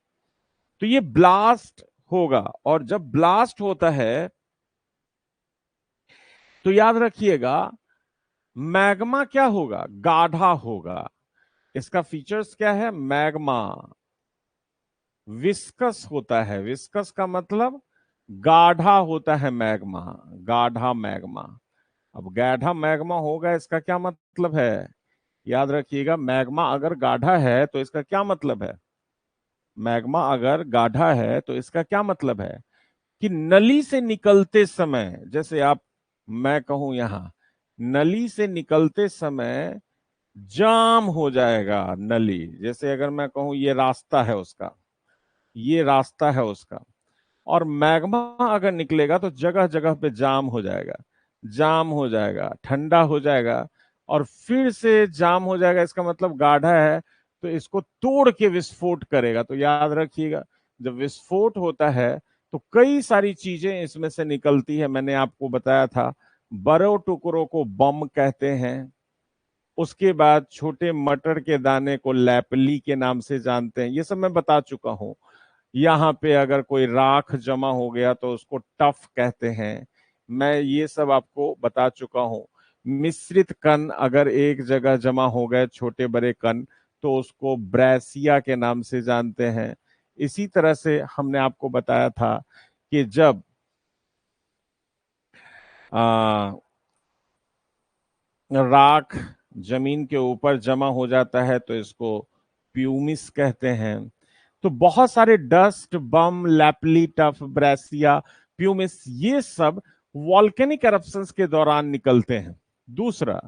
तो ये ब्लास्ट होगा, और जब ब्लास्ट होता है तो याद रखिएगा, मैग्मा क्या होगा? गाढ़ा होगा। इसका फीचर्स क्या है? मैग्मा विस्कस होता है। विस्कस का मतलब गाढ़ा होता है मैग्मा, गाढ़ा मैग्मा। अब गाढ़ा मैग्मा होगा, इसका क्या मतलब है? याद रखिएगा, मैग्मा अगर गाढ़ा है तो इसका क्या मतलब है? मैग्मा अगर गाढ़ा है तो इसका क्या मतलब है कि नली से निकलते समय, जैसे आप, मैं कहूं यहां नली से निकलते समय जाम हो जाएगा नली। जैसे अगर मैं कहूं ये रास्ता है उसका, ये रास्ता है उसका, और मैग्मा अगर निकलेगा तो जगह जगह पे जाम हो जाएगा, जाम हो जाएगा, ठंडा हो जाएगा, और फिर से जाम हो जाएगा। इसका मतलब गाढ़ा है, तो इसको तोड़ के विस्फोट करेगा। तो याद रखिएगा, जब विस्फोट होता है तो कई सारी चीजें इसमें से निकलती है। मैंने आपको बताया था, बड़े टुकड़ों को बम कहते हैं। उसके बाद छोटे मटर के दाने को लैपली के नाम से जानते हैं। ये सब मैं बता चुका हूं। यहाँ पे अगर कोई राख जमा हो गया तो उसको टफ कहते हैं। मैं ये सब आपको बता चुका हूं। मिश्रित कण अगर एक जगह जमा हो गए, छोटे बड़े कण, तो उसको ब्रैसिया के नाम से जानते हैं। इसी तरह से हमने आपको बताया था कि जब आ, राख जमीन के ऊपर जमा हो जाता है तो इसको प्यूमिस कहते हैं। तो बहुत सारे डस्ट, बम, लैपली, टफ, ब्रेसिया, प्यूमिस, ये सब वॉल्केनिक एरप्शंस के दौरान निकलते हैं। दूसरा,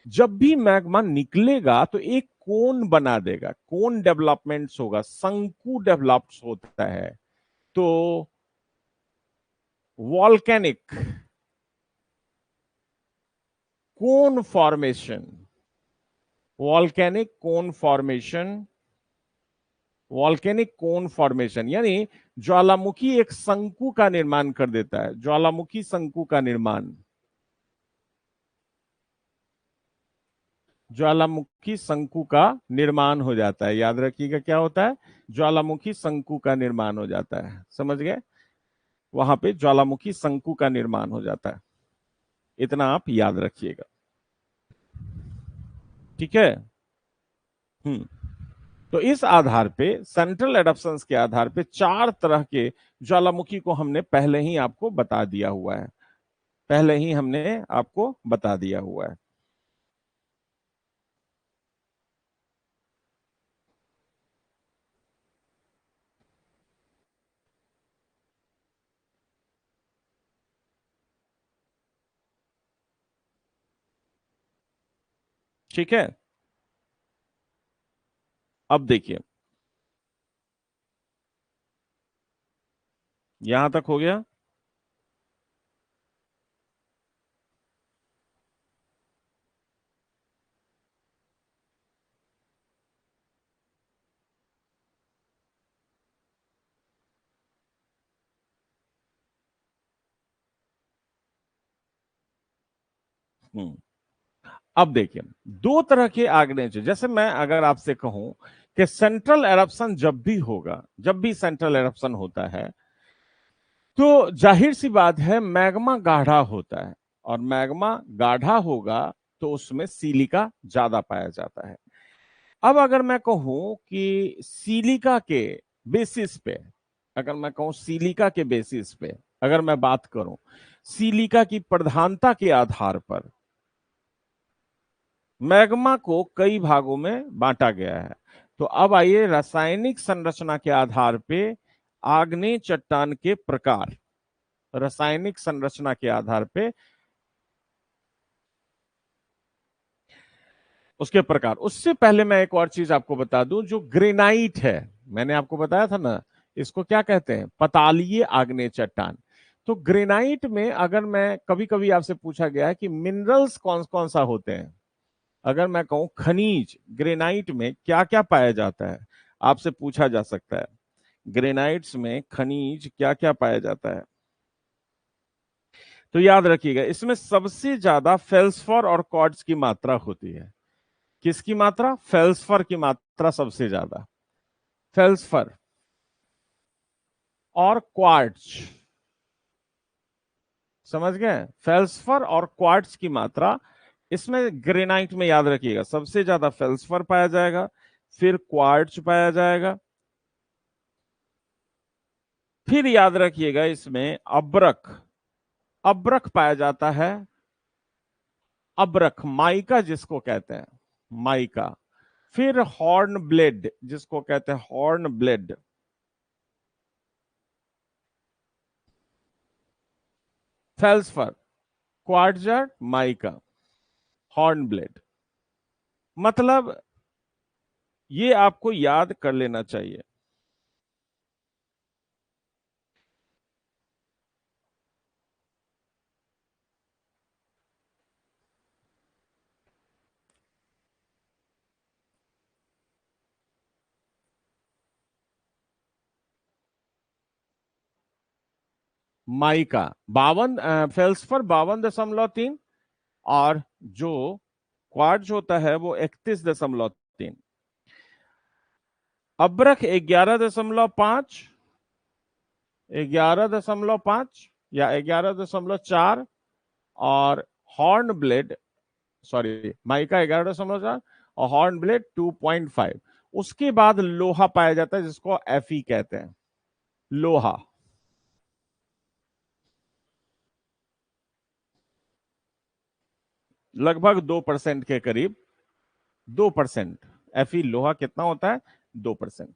जब भी मैग्मा निकलेगा तो एक कोन बना देगा, कोन डेवलपमेंट्स होगा, शंकु डेवलप्स होता है। तो वॉल्केनिक कोन फॉर्मेशन, वॉल्केनिक कोन फॉर्मेशन, वॉल्केनिक कोन फॉर्मेशन यानी ज्वालामुखी एक शंकु का निर्माण कर देता है। ज्वालामुखी शंकु का निर्माण, ज्वालामुखी शंकु का निर्माण हो जाता है। याद रखिएगा क्या होता है? ज्वालामुखी शंकु का निर्माण हो जाता है। समझ गए? वहां पे ज्वालामुखी शंकु का निर्माण हो जाता है। इतना आप याद रखिएगा, ठीक है? हम्म। तो इस आधार पे, सेंट्रल एडप्शंस के आधार पे, 4 तरह के ज्वालामुखी को हमने पहले ही आपको बता दिया हुआ है, पहले ही हमने आपको बता दिया हुआ है। ठीक है, अब देखिए, यहां तक हो गया। हम्म अब देखिए, 2 तरह के आग्नेय, जैसे मैं अगर आपसे कहूं कि सेंट्रल एरप्शन जब भी होगा, जब भी सेंट्रल एरप्शन होता है, तो जाहिर सी बात है मैग्मा गाढ़ा होता है, और मैग्मा गाढ़ा होगा तो उसमें सिलिका ज्यादा पाया जाता है। अब अगर मैं कहूं कि सिलिका के बेसिस पे, अगर मैं कहूं सिलिका के बेसिस पे, अगर मैं बात करूं सिलिका की प्रधानता के आधार पर, मैग्मा को कई भागों में बांटा गया है। तो अब आइए रासायनिक संरचना के आधार पे आग्नेय चट्टान के प्रकार, रासायनिक संरचना के आधार पे उसके प्रकार। उससे पहले मैं एक और चीज आपको बता दूं, जो ग्रेनाइट है, मैंने आपको बताया था ना, इसको क्या कहते हैं, पतालीय आग्नेय चट्टान। तो ग्रेनाइट में अगर मैं, कभी कभी आपसे पूछा गया है कि मिनरल्स कौन कौन सा होते हैं, अगर मैं कहूं खनिज ग्रेनाइट में क्या क्या पाया जाता है, आपसे पूछा जा सकता है ग्रेनाइट्स में खनिज क्या क्या पाया जाता है। तो याद रखिएगा, इसमें सबसे ज्यादा फेल्सफर और क्वार्ट्ज की मात्रा होती है। किसकी मात्रा? फेल्सफर की मात्रा सबसे ज्यादा, फेल्सफर और क्वार्ट्ज। समझ गए? फेल्सफर और क्वार्ट्ज की मात्रा इसमें, ग्रेनाइट में याद रखिएगा सबसे ज्यादा फेल्सफर पाया जाएगा, फिर क्वार्ट्ज पाया जाएगा, फिर याद रखिएगा इसमें अब्रक, अब्रक पाया जाता है, अब्रक माइका जिसको कहते हैं, माइका। फिर हॉर्न ब्लेड जिसको कहते हैं, horn blade. Feldspar, quartz, mica, horn blade. मतलब ये आपको याद कर लेना चाहिए। माइका 52, फेल्सफर 52.3, और जो क्वार्ट्ज होता है वो 31.3, अब्रक 11.5, 11.5 या 11.4, और हॉर्न ब्लेड, सॉरी माइका 11.4 और हॉर्न ब्लेड 2.5। उसके बाद लोहा पाया जाता है जिसको एफई कहते हैं, लोहा। लगभग 2% के करीब, 2%। एफई लोहा कितना होता है? 2%।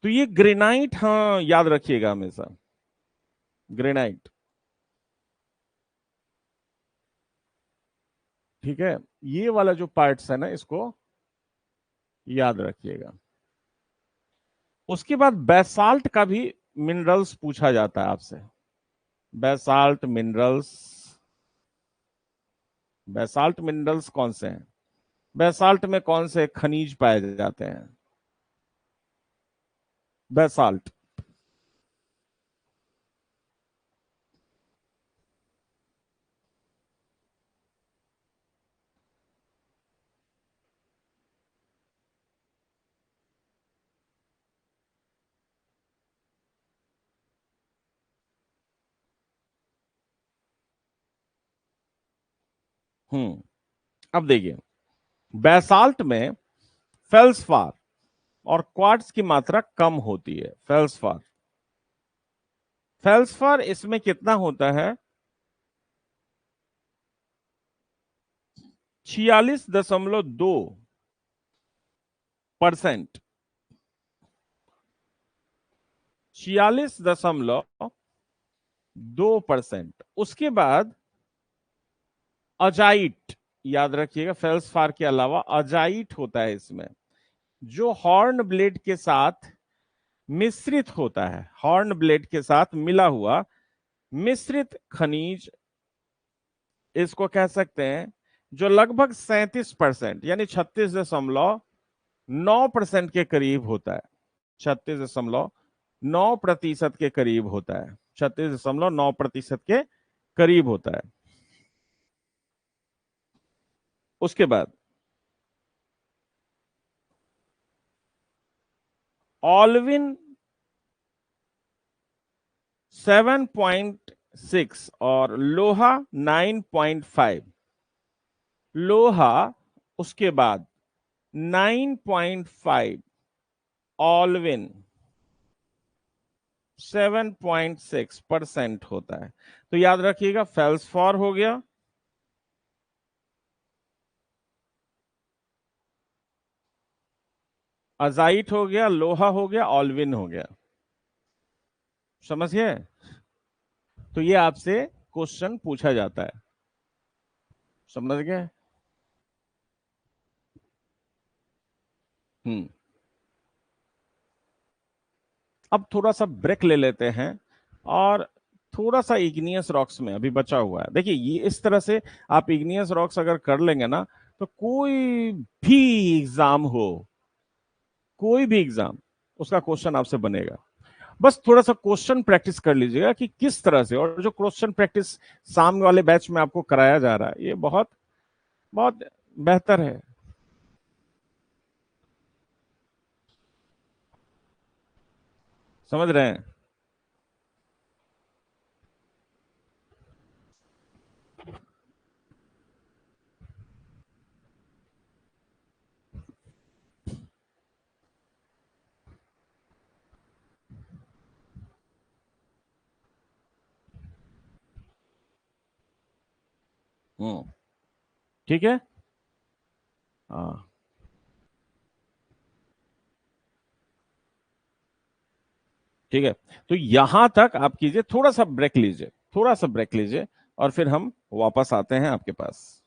तो ये ग्रेनाइट, हाँ याद रखिएगा हमेशा, ग्रेनाइट। ठीक है, ये वाला जो पार्ट्स है ना, इसको याद रखिएगा। उसके बाद बेसाल्ट का भी मिनरल्स पूछा जाता है आपसे, बेसाल्ट मिनरल्स। बेसाल्ट मिनरल्स कौन से हैं? बेसाल्ट में कौन से खनिज पाए जाते हैं? बेसाल्ट। अब देखिए, बेसाल्ट में फेल्सफार, और क्वार्ट्ज की मात्रा कम होती है। फेल्सफार, फेल्सफार इसमें कितना होता है? 46.2%। 46.2%। उसके बाद अजाइट, याद रखिएगा, फेल्सफार के अलावा अजाइट होता है इसमें, जो हॉर्न ब्लेड के साथ मिश्रित होता है, हॉर्न ब्लेड के साथ मिला हुआ मिश्रित खनिज, इसको कह सकते हैं, जो लगभग 37% यानी 36.9% के करीब होता है। 36.9% के करीब होता है। 36.9% के करीब होता है। उसके बाद ऑल्विन 7.6 और लोहा 9.5। लोहा, उसके बाद 9.5, ऑल्विन 7.6% होता है। तो याद रखिएगा, फेल्सफॉर हो गया, अजाइट हो गया, लोहा हो गया, ऑल्विन हो गया। समझ गए? तो ये आपसे क्वेश्चन पूछा जाता है। समझ गए? हम्म। अब थोड़ा सा ब्रेक ले लेते हैं, और थोड़ा सा इग्नियस रॉक्स में अभी बचा हुआ है। देखिए, ये इस तरह से आप इग्नियस रॉक्स अगर कर लेंगे ना, तो कोई भी एग्जाम हो, कोई भी एग्जाम, उसका क्वेश्चन आपसे बनेगा। बस थोड़ा सा क्वेश्चन प्रैक्टिस कर लीजिएगा कि किस तरह से, और जो क्वेश्चन प्रैक्टिस सामने वाले बैच में आपको कराया जा रहा है, ये बहुत बहुत बेहतर है। समझ रहे हैं? हम्म। ठीक है। हाँ, ठीक है। तो यहां तक आप कीजिए, थोड़ा सा ब्रेक लीजिए, थोड़ा सा ब्रेक लीजिए, और फिर हम वापस आते हैं आपके पास।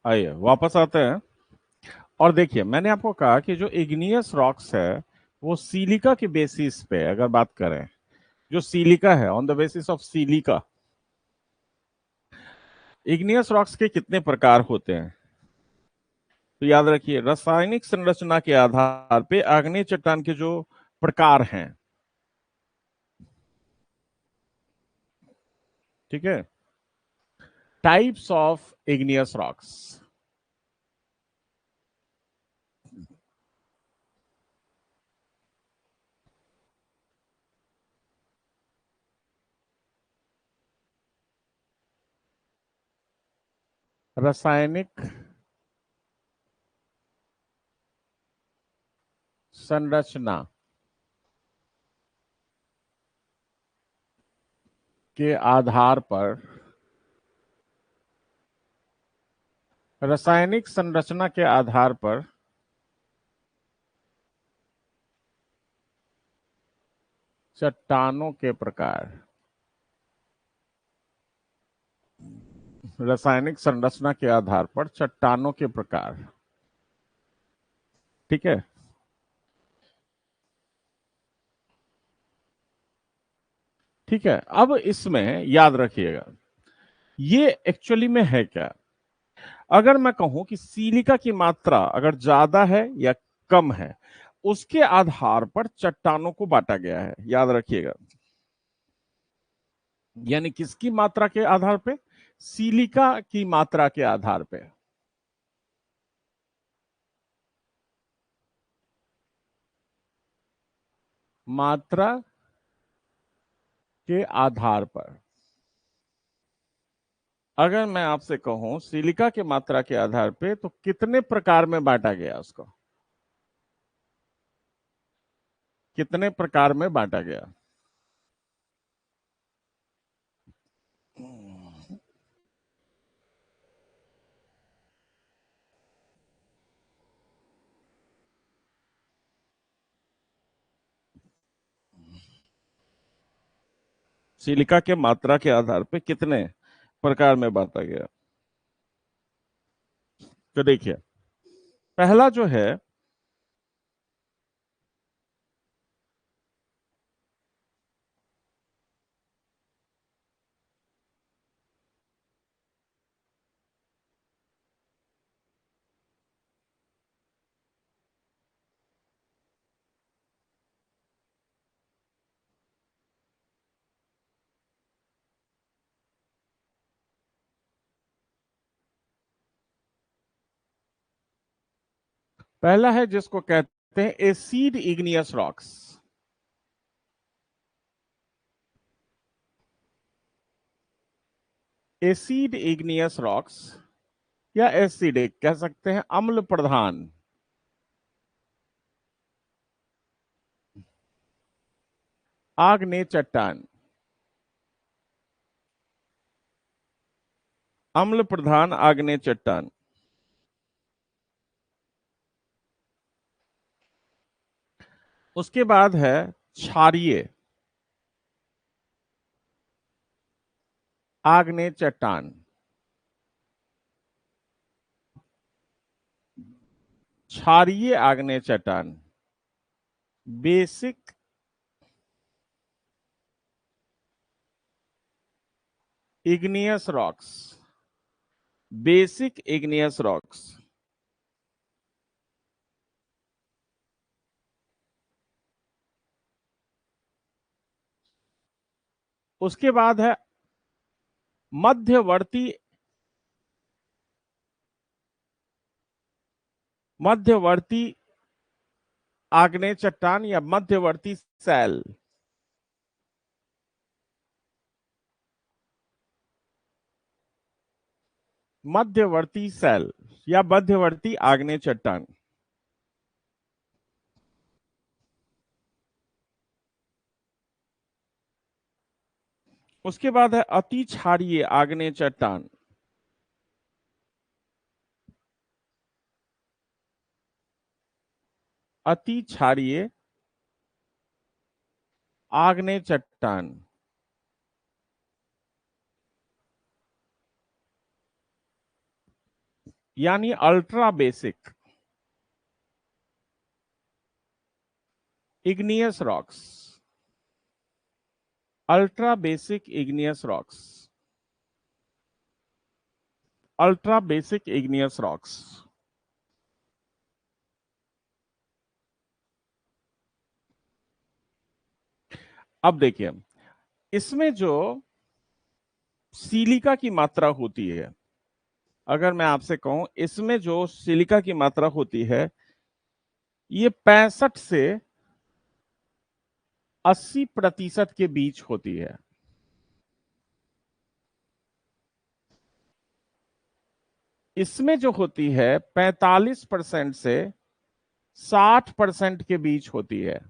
आइए वापस आते हैं और देखिए, मैंने आपको कहा कि जो इग्नियस रॉक्स है वो सिलिका के बेसिस पे अगर बात करें, जो सिलिका है on the basis of silica, igneous rocks के कितने प्रकार होते हैं? तो याद रखिए, रासायनिक संरचना के आधार पे आग्नेय चट्टान के जो प्रकार हैं, ठीक है, टाइप्स ऑफ इग्नियस रॉक्स। रासायनिक संरचना के आधार पर, रासायनिक संरचना के आधार पर चट्टानों के प्रकार, रासायनिक संरचना के आधार पर चट्टानों के प्रकार, ठीक है। ठीक है, अब इसमें याद रखिएगा ये एक्चुअली में है क्या। अगर मैं कहूं कि सिलिका की मात्रा अगर ज्यादा है या कम है, उसके आधार पर चट्टानों को बांटा गया है, याद रखिएगा। यानी किसकी मात्रा के आधार पे? सिलिका की मात्रा के आधार पे, मात्रा के आधार पर। अगर मैं आपसे कहूं सिलिका की मात्रा के आधार पे, तो कितने प्रकार में बांटा गया उसको? कितने प्रकार में बांटा गया? सिलिका के मात्रा के आधार पे कितने प्रकार में बांटा गया? तो देखिए, पहला जो है, पहला है जिसको कहते हैं acid igneous rocks. Acid igneous rocks या एसिडिक कह सकते हैं, अम्ल प्रधान आग्नेय चट्टान, अम्ल प्रधान आग्नेय चट्टान। उसके बाद है क्षारीय आग्नेय चट्टान, क्षारीय आग्नेय चट्टान, basic igneous rocks, basic igneous rocks. उसके बाद है मध्यवर्ती, मध्यवर्ती आग्नेय चट्टान या मध्यवर्ती सैल, मध्यवर्ती सैल या मध्यवर्ती आग्नेय चट्टान। उसके बाद है अति क्षारीय आग्नेय चट्टान, अति क्षारीय आग्नेय चट्टान। यानी ultra basic igneous rocks, ultra basic igneous rocks, ultra basic igneous rocks. अब देखिए, इसमें जो सिलिका की मात्रा होती है, अगर मैं आपसे कहूं इसमें जो सिलिका की मात्रा होती है, ये 65 से 80% के बीच होती है। इसमें जो होती है 45% से 60% के बीच होती है।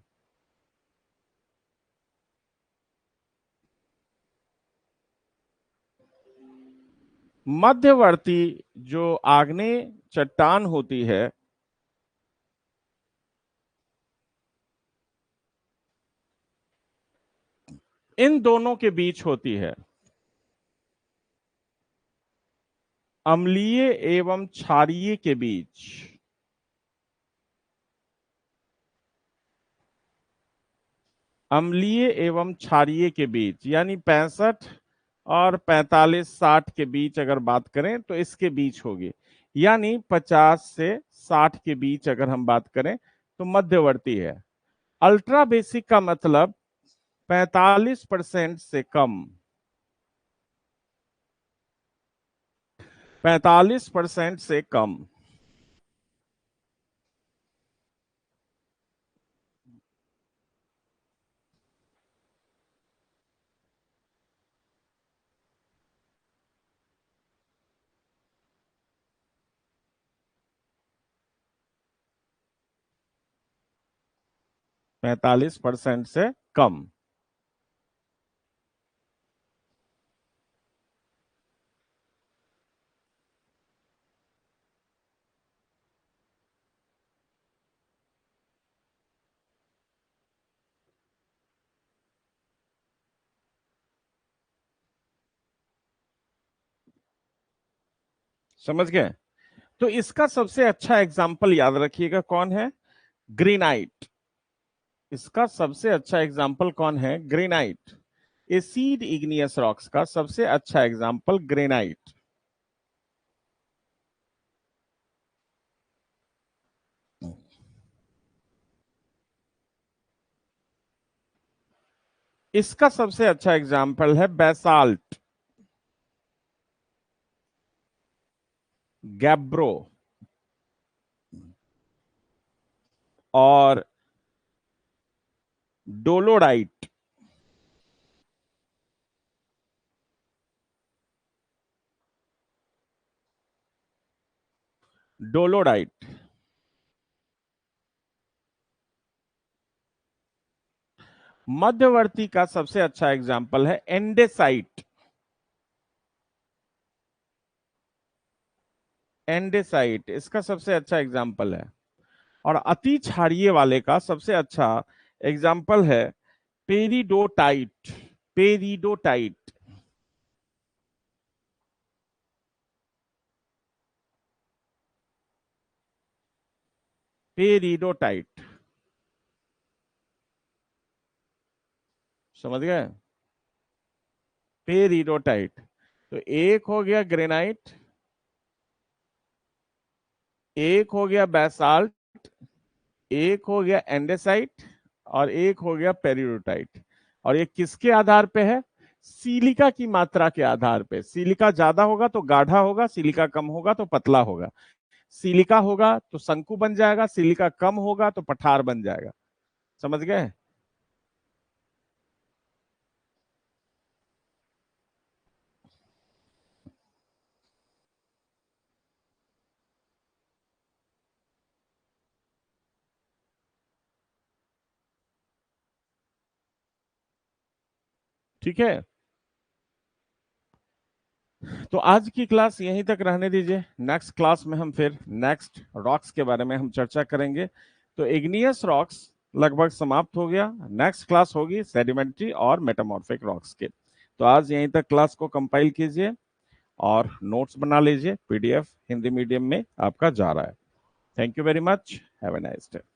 मध्यवर्ती जो आग्नेय चट्टान होती है, इन दोनों के बीच होती है। अम्लीय एवं क्षारीय के बीच, अम्लीय एवं क्षारीय के बीच, यानी 65 और 45-60 के बीच अगर बात करें तो इसके बीच होगी। यानी 50 से 60 के बीच अगर हम बात करें तो मध्यवर्ती है। अल्ट्रा बेसिक का मतलब 45% से कम, 45% से कम। पैंतालीस परसेंट से कम। समझ गए? तो इसका सबसे अच्छा एग्जाम्पल याद रखिएगा कौन है? ग्रेनाइट। इसका सबसे अच्छा एग्जाम्पल कौन है? ग्रेनाइट। एसिड इग्नियस रॉक्स का सबसे अच्छा एग्जाम्पल ग्रेनाइट। इसका सबसे अच्छा एग्जाम्पल है बेसाल्ट, गैब्रो और डोलोराइट। डोलोराइट। मध्यवर्ती का सबसे अच्छा एग्जाम्पल है एंडेसाइट। एंडेसाइट इसका सबसे अच्छा एग्जाम्पल है। और अति क्षारीय वाले का सबसे अच्छा एग्जाम्पल है पेरिडोटाइट। पेरिडोटाइट। पेरिडोटाइट। समझ गए? पेरिडोटाइट। तो एक हो गया ग्रेनाइट, एक हो गया बैसाल्ट, एक हो गया एंडेसाइट और एक हो गया पेरिडोटाइट। और ये किसके आधार पे है? सिलिका की मात्रा के आधार पे। सिलिका ज्यादा होगा तो गाढ़ा होगा, सिलिका कम होगा तो पतला होगा। सिलिका होगा तो शंकु बन जाएगा, सिलिका कम होगा तो पठार बन जाएगा। समझ गए? ठीक है, तो आज की क्लास यहीं तक रहने दीजिए। नेक्स्ट क्लास में हम फिर नेक्स्ट रॉक्स के बारे में हम चर्चा करेंगे। तो इग्नियस रॉक्स लगभग समाप्त हो गया। नेक्स्ट क्लास होगी सेडिमेंट्री और मेटामॉर्फिक रॉक्स के। तो आज यहीं तक क्लास को कंपाइल कीजिए। और नोट्स बना लीजिए, पीडीएफ हिंदी मीडियम में आपका जा रहा है। Thank you very much, have a nice day.